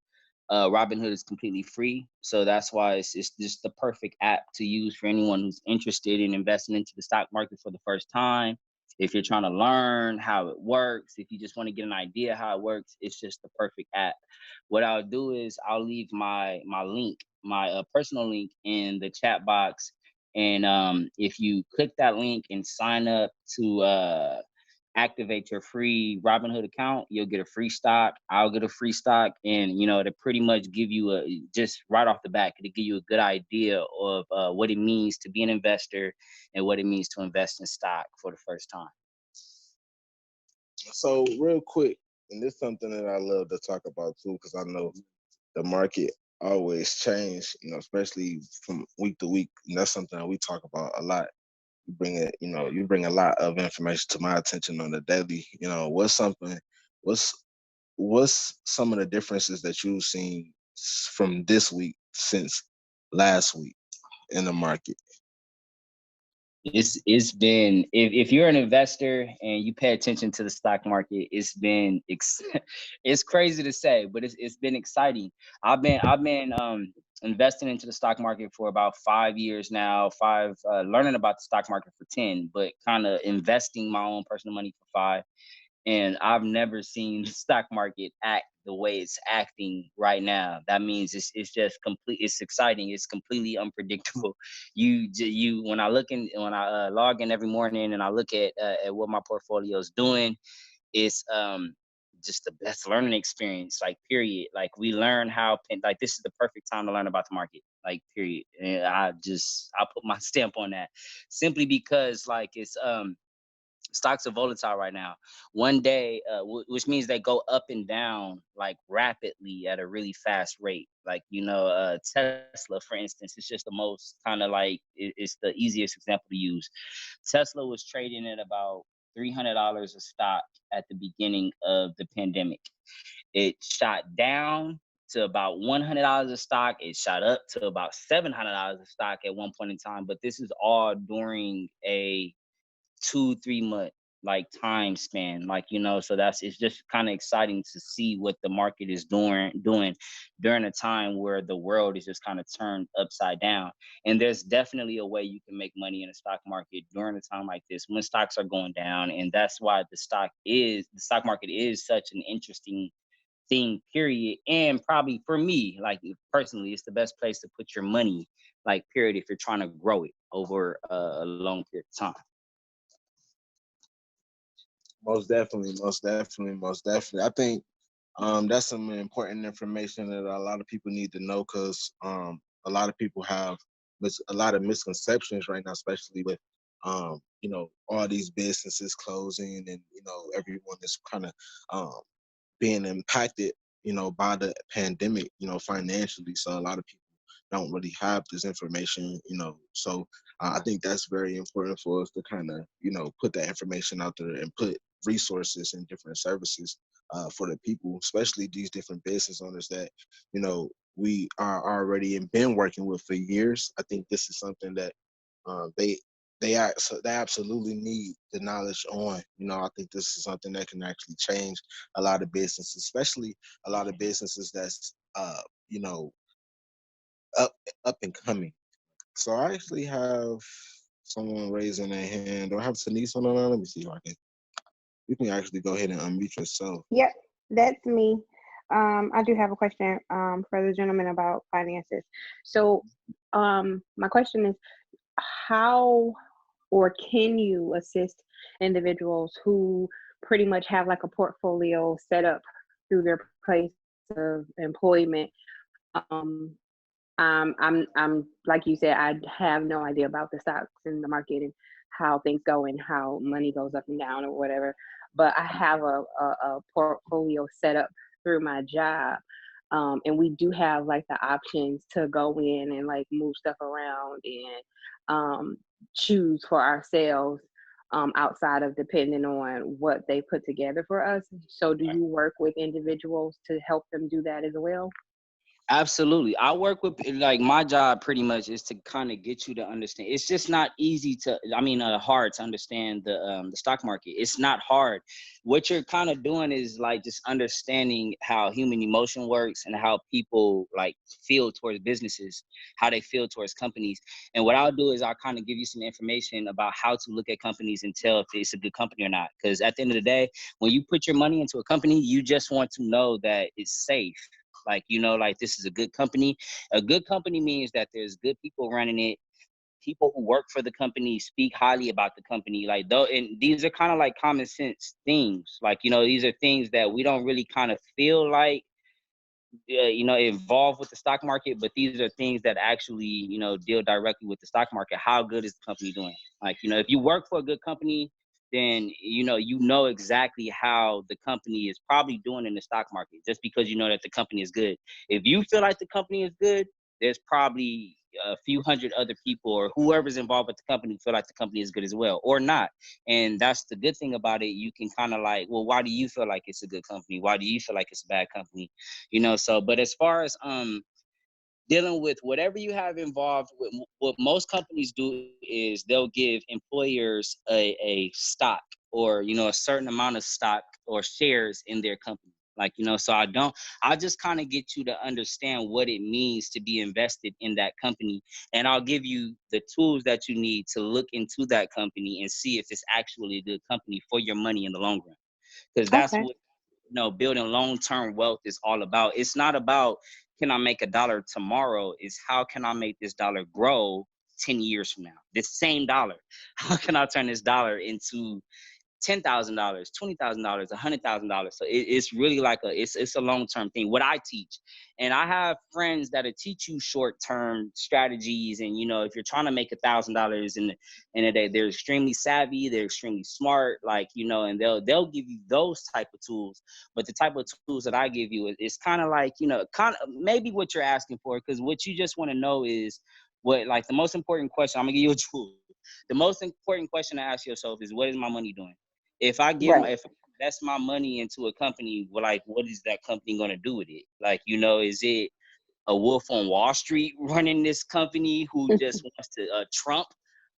Robinhood is completely free, so that's why it's just the perfect app to use for anyone who's interested in investing into the stock market for the first time. If you're trying to learn how it works, if you just want to get an idea how it works, it's just the perfect app. What I'll do is I'll leave my link, my personal link, in the chat box, and if you click that link and sign up to activate your free Robinhood account, you'll get a free stock. I'll get a free stock, and to pretty much give you just right off the bat, to give you a good idea of what it means to be an investor and what it means to invest in stock for the first time. So real quick, and this is something that I love to talk about too, because I know the market always change, especially from week to week. And that's something that we talk about a lot. You bring a lot of information to my attention on the daily. What's some of the differences that you've seen from this week since last week in the market? It's been, if you're an investor and you pay attention to the stock market, it's been it's crazy to say, but it's been exciting. I've been investing into the stock market for about 5 years now, learning about the stock market for 10, but kind of investing my own personal money for 5. And I've never seen the stock market act the way it's acting right now. That means it's just complete. It's exciting. It's completely unpredictable. When I log in every morning and I look at what my portfolio is doing, it's just the best learning experience. Like period. Like we learn like this is the perfect time to learn about the market. Like period. And I put my stamp on that, simply because like it's stocks are volatile right now. One day, which means they go up and down like rapidly at a really fast rate. Like Tesla, for instance, it's just the most kind of like it's the easiest example to use. Tesla was trading at about $300 a stock at the beginning of the pandemic. It shot down to about $100 a stock. It shot up to about $700 a stock at one point in time. But this is all during a 2-3 month like time span, so it's just kind of exciting to see what the market is doing during a time where the world is just kind of turned upside down. And there's definitely a way you can make money in the stock market during a time like this when stocks are going down. And that's why the stock market is such an interesting thing, period. And probably for me, like personally, it's the best place to put your money, like period, if you're trying to grow it over a long period of time. Most definitely. I think that's some important information that a lot of people need to know, because a lot of people have a lot of misconceptions right now, especially with all these businesses closing, and everyone is kind of being impacted by the pandemic, financially. So a lot of people don't really have this information, So I think that's very important for us to kind of, put that information out there and put resources and different services for the people, especially these different business owners that, we are already and been working with for years. I think this is something that they they absolutely need the knowledge on. I think this is something that can actually change a lot of businesses, especially a lot of businesses that's up up and coming. So I actually have someone raising their hand. Do I have Denise on the line? Let me see if I can. You can actually go ahead and unmute yourself. Yep, that's me. I do have a question for the gentleman about finances. So, my question is, how or can you assist individuals who pretty much have like a portfolio set up through their place of employment? I'm like you said, I have no idea about the stocks and the market and how things go and how money goes up and down or whatever. But I have a portfolio set up through my job. And we do have like the options to go in and like move stuff around and choose for ourselves outside of depending on what they put together for us. So do you work with individuals to help them do that as well? Absolutely. I work with, like, my job pretty much is to kind of get you to understand. It's just not easy to, hard to understand the stock market. It's not hard. What you're kind of doing is like just understanding how human emotion works and how people like feel towards businesses, how they feel towards companies. And what I'll do is I'll kind of give you some information about how to look at companies and tell if it's a good company or not. Because at the end of the day, when you put your money into a company, you just want to know that it's safe. Like, like this is a good company. A good company means that there's good people running it. People who work for the company speak highly about the company. Like, though, and these are kind of like common sense things. Like, these are things that we don't really kind of feel like, involved with the stock market, but these are things that actually, deal directly with the stock market. How good is the company doing? Like, if you work for a good company, then you know exactly how the company is probably doing in the stock market, just because you know that the company is good. If you feel like the company is good, there's probably a few hundred other people or whoever's involved with the company feel like the company is good as well, or not. And that's the good thing about it. You can kind of like, well, why do you feel like it's a good company? Why do you feel like it's a bad company? So, but as far as dealing with whatever you have involved with, what most companies do is they'll give employers a stock, or a certain amount of stock or shares in their company. Like, so I'll just kind of get you to understand what it means to be invested in that company. And I'll give you the tools that you need to look into that company and see if it's actually a good company for your money in the long run. Because that's Okay. what, building long-term wealth is all about. It's not about, can I make $1 tomorrow? It's how can I make this dollar grow 10 years from now? This same dollar. How can I turn this dollar into $10,000, $20,000, $100,000? So it's really like it's a long-term thing. What I teach, and I have friends that'll teach you short-term strategies. And if you're trying to make $1,000 in a day, they're extremely savvy, they're extremely smart, like and they'll give you those type of tools. But the type of tools that I give you is kind of like kind of maybe what you're asking for, because what you just want to know is what, like, the most important question. I'm gonna give you a tool. The most important question to ask yourself is, what is my money doing? If I Right. invest my money into a company, well, like, what is that company going to do with it? Like, is it a wolf on Wall Street running this company who just wants to, Trump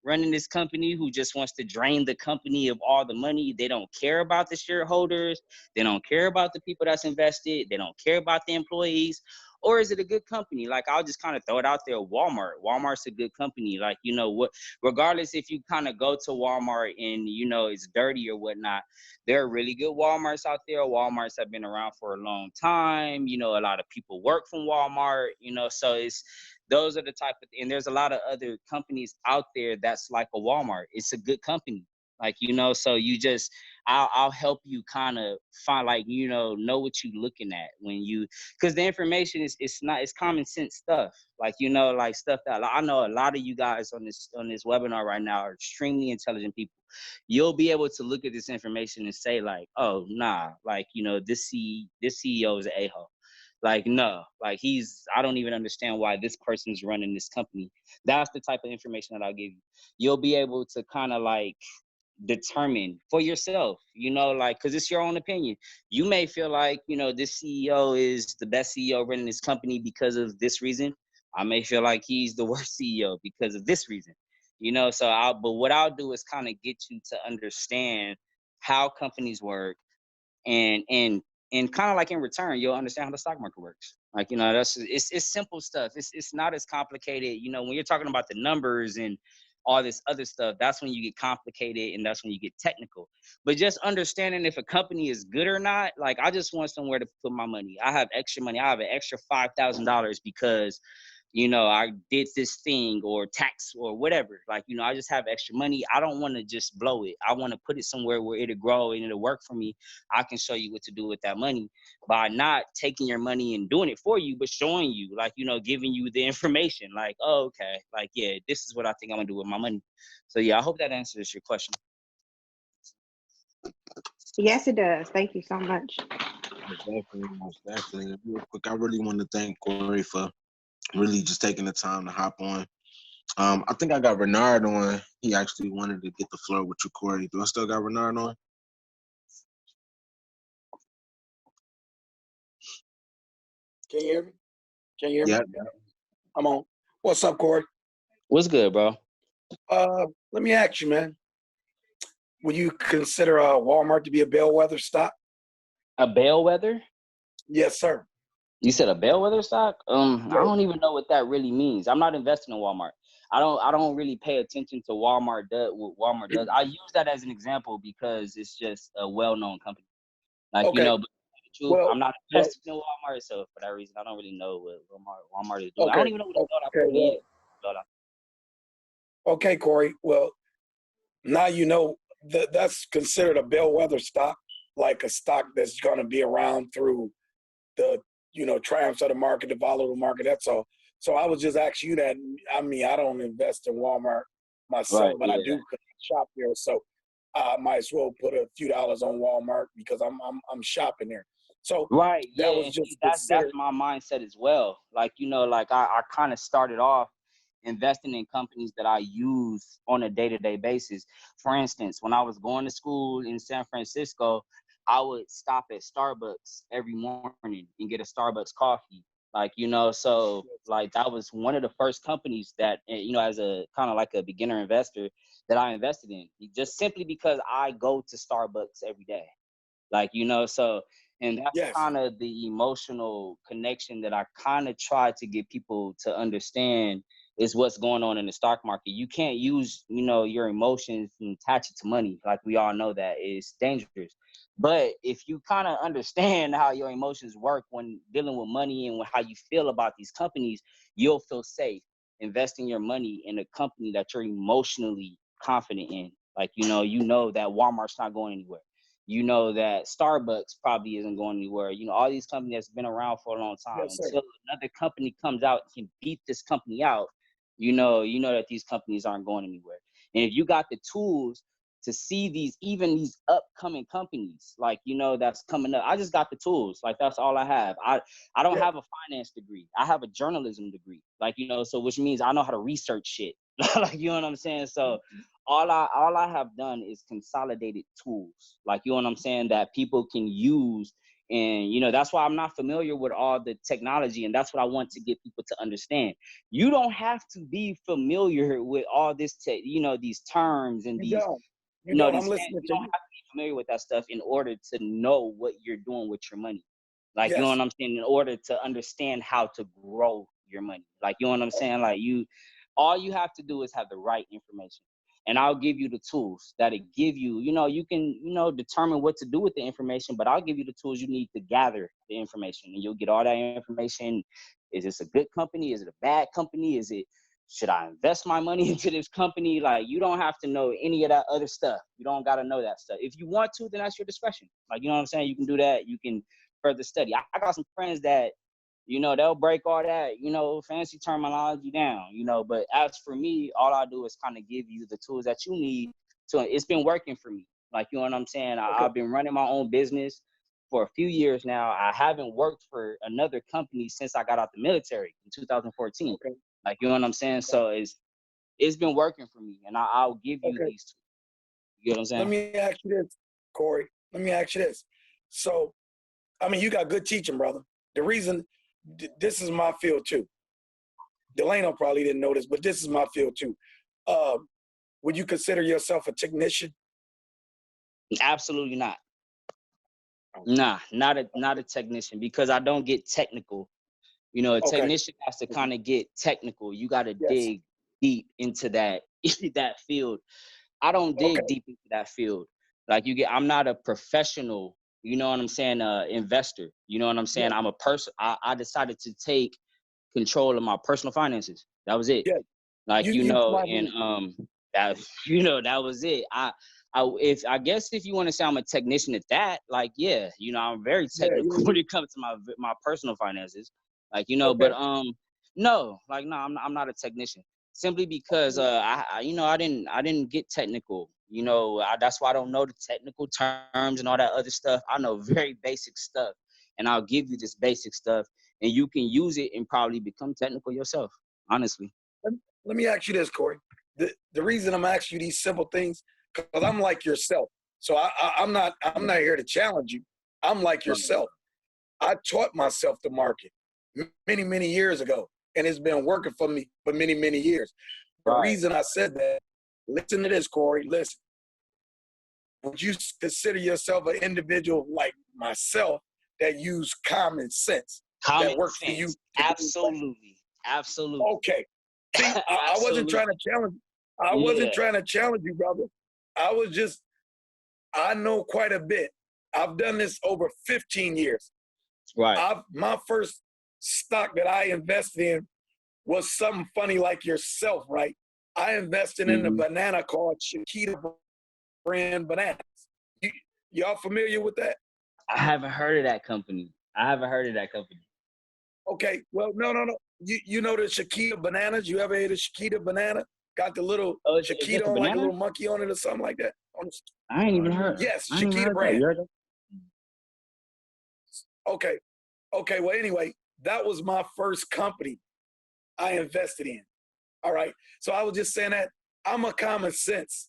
running this company who just wants to drain the company of all the money? They don't care about the shareholders. They don't care about the people that's invested. They don't care about the employees. Or is it a good company? Like, I'll just kind of throw it out there. Walmart's a good company. Like, what, regardless if you kind of go to Walmart and, it's dirty or whatnot, there are really good Walmarts out there. Walmarts have been around for a long time. A lot of people work from Walmart, so those are the type of, and there's a lot of other companies out there that's like a Walmart. It's a good company. Like, so you just, I'll help you kind of find, like, know what you're looking at when you, because the information it's common sense stuff. Like, like stuff that, I know a lot of you guys on this webinar right now are extremely intelligent people. You'll be able to look at this information and say, like, oh, nah, like, this CEO is an a-hole. Like, no, like I don't even understand why this person's running this company. That's the type of information that I'll give you. You'll be able to kind of like determine for yourself, like, because it's your own opinion. You may feel like, this CEO is the best CEO running this company because of this reason. I may feel like he's the worst CEO because of this reason, but what I'll do is kind of get you to understand how companies work, and kind of like in return, you'll understand how the stock market works. Like, it's simple stuff. It's not as complicated. When you're talking about the numbers and all this other stuff, that's when you get complicated and that's when you get technical. But just understanding if a company is good or not, like, I just want somewhere to put my money. I have extra money. I have an extra $5,000 because I did this thing or tax or whatever. Like, I just have extra money. I don't want to just blow it. I want to put it somewhere where it'll grow and it'll work for me. I can show you what to do with that money by not taking your money and doing it for you, but showing you, like, giving you the information. Like, oh, okay, like, yeah, this is what I think I'm gonna do with my money. So yeah, I hope that answers your question. Yes, it does. Thank you so much. Most definitely. Real quick, I really want to thank Corey for really just taking the time to hop on. I think I got Renard on. He actually wanted to get the floor with you, Corey. Do I still got Renard on? Can you hear me? Can you hear me? Yeah. I'm on. What's up, Corey? What's good, bro? Let me ask you, man. Would you consider Walmart to be a bellwether stock? A bellwether? Yes, sir. You said a bellwether stock? I don't even know what that really means. I'm not investing in Walmart. I don't really pay attention to what Walmart does. I use that as an example because it's just a well-known company. Like, Okay. But well, I'm not investing in Walmart, so for that reason, I don't really know what Walmart is doing. Okay. I don't even know what the company is. Okay, Corey. Well, now you know that's considered a bellwether stock, like a stock that's going to be around through the triumphs of the market, the volatile market. That's all. So I was just asking you that. I mean, I don't invest in Walmart myself, Right, but I do shop there. So I might as well put a few dollars on Walmart because I'm shopping there. So right, that was just that's my mindset as well. Like, like I kind of started off investing in companies that I use on a day-to-day basis. For instance, when I was going to school in San Francisco, I would stop at Starbucks every morning and get a Starbucks coffee. Like, so like that was one of the first companies that, as a kind of like a beginner investor that I invested in, just simply because I go to Starbucks every day. Like, so, and that's kind of the emotional connection that I kind of try to get people to understand is what's going on in the stock market. You can't use, your emotions and attach it to money. Like, we all know that it's dangerous. But if you kind of understand how your emotions work when dealing with money and how you feel about these companies, you'll feel safe investing your money in a company that you're emotionally confident in. Like, you know that Walmart's not going anywhere. You know that Starbucks probably isn't going anywhere. All these companies that's been around for a long time. Until another company comes out and can beat this company out, you know that these companies aren't going anywhere. And if you got the tools to see these upcoming companies, like, that's coming up. I just got the tools. Like, that's all I have. I don't have a finance degree. I have a journalism degree. Like, so which means I know how to research shit. Like, you know what I'm saying? So all I have done is consolidated tools, like, you know what I'm saying, that people can use. And that's why I'm not familiar with all the technology, and that's what I want to get people to understand. You don't have to be familiar with all this these terms and these I'm listening you don't have to be familiar with that stuff in order to know what you're doing with your money. Like, you know what I'm saying, in order to understand how to grow your money. Like, you know what I'm saying, like, all you have to do is have the right information. And I'll give you the tools that'll give you, you can, determine what to do with the information, but I'll give you the tools you need to gather the information, and you'll get all that information. Is this a good company? Is it a bad company? Should I invest my money into this company? Like, you don't have to know any of that other stuff. You don't got to know that stuff. If you want to, then that's your discretion. Like, you know what I'm saying? You can do that. You can further study. I got some friends that, they'll break all that, fancy terminology down, but as for me, all I do is kind of give you the tools that you need. So it's been working for me. Like, you know what I'm saying? I've been running my own business. for a few years now. I haven't worked for another company since I got out the military in 2014. Okay. Like, you know what I'm saying? So it's been working for me, and I'll give you Okay. these two. You know what I'm saying? Let me ask you this, Corey. Let me ask you this. So, I mean, you got good teaching, brother. The reason, this is my field too. Delano probably didn't know this, but this is my field too. Would you consider yourself a technician? Absolutely not. Nah, not a technician, because I don't get technical. You know, a Okay. technician has to kind of get technical. You got to Yes. dig deep into that that field. I don't dig Okay. deep into that field. Like, I'm not a professional, you know what I'm saying, investor. You know what I'm saying? Yeah. I'm a person. I decided to take control of my personal finances. That was it. Yeah. Like, You and probably, that that was it. I guess if you want to say I'm a technician at that, like, yeah, I'm very yeah. technical when it comes to my personal finances. Like, Okay. but no, like, no, I'm not a technician. Simply because I didn't get technical. That's why I don't know the technical terms and all that other stuff. I know very basic stuff, and I'll give you this basic stuff, and you can use it and probably become technical yourself. Honestly. Let me ask you this, Corey. The reason I'm asking you these simple things, because I'm like yourself. So I'm not here to challenge you. I'm like yourself. I taught myself the market many, many years ago, and it's been working for me for many, many years. The Right. reason I said that, listen to this, Corey, listen. Would you consider yourself an individual like myself that use common sense, that works for you? Absolutely. Absolutely. Okay. See, I wasn't trying to challenge you. I wasn't trying to challenge you, brother. I know quite a bit. I've done this over 15 years. Right. My first stock that I invested in was something funny like yourself, right? I invested in a banana called Chiquita brand bananas. Y'all familiar with that? I haven't heard of that company. Okay, well, no. You know the Chiquita bananas? You ever ate a Chiquita banana? Got the little Is Chiquita that the on, like a banana? little monkey on it or something like that? I ain't even heard. Yes, I ain't even Chiquita heard brand. that. You heard that? Okay, well, anyway, that was my first company I invested in. All right, so I was just saying that I'm a common sense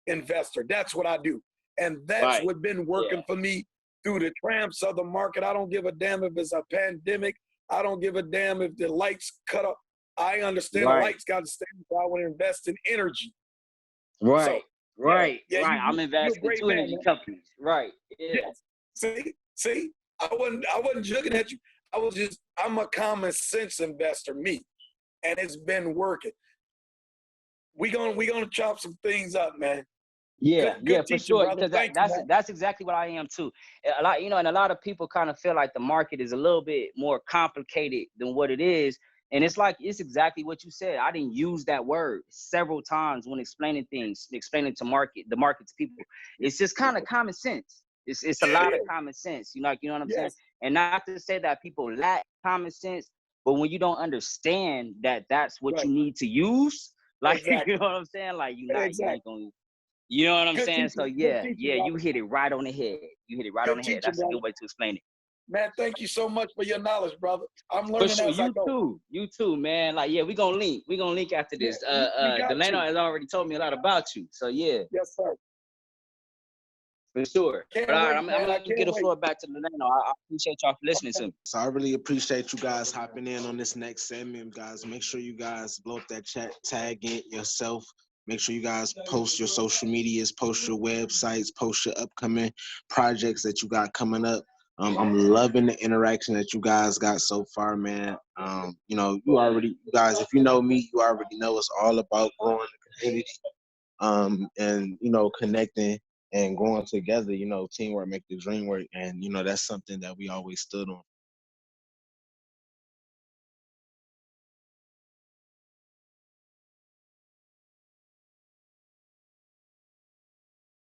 investor. That's what I do. And that's Right. what's been working for me through the tramps of the market. I don't give a damn if it's a pandemic. I don't give a damn if the lights cut up. I understand the lights got to stay, so I want to invest in energy. Right. So, right. yeah, I'm you're a investing in great 2 man, energy man. companies. Right. Yeah. Yes. See, I wasn't joking at you. I'm a common sense investor, me. And it's been working. We gonna chop some things up, man. Yeah, Good for teaching, sure. brother. Because Thank you, man. that's exactly what I am too. A lot, and a lot of people kind of feel like the market is a little bit more complicated than what it is. And it's exactly what you said. I didn't use that word several times when explaining things, explaining the market to people. It's just kind of common sense. It's a lot of common sense. You know what I'm saying? Yes. And not to say that people lack common sense, but when you don't understand that that's what Right. you need to use, like Exactly. you know what I'm saying? Like you Exactly. ain't gonna. You know what I'm Good saying? teaching. So Good yeah, teaching, you brother. hit it right on the head. Good teaching, That's a brother. good way to explain it. Man, thank you so much for your knowledge, brother. I'm For learning sure, as I go. you too, man. Like, yeah, we gonna link. We gonna link after Yeah, this. we got Delano to. has already told me a lot about you. So yeah, Yes, sir. for sure. But Can't all right, wait, I'm man. I gonna can't get the wait. floor back to Delano. I appreciate y'all for listening to me. So I really appreciate you guys hopping in on this next segment, guys. Make sure you guys blow up that chat, tag it yourself. Make sure you guys post your social medias, post your websites, post your upcoming projects that you got coming up. I'm loving the interaction that you guys got so far, man. You guys, if you know me, you already know it's all about growing the community, and connecting and growing together. Teamwork make the dream work, and that's something that we always stood on.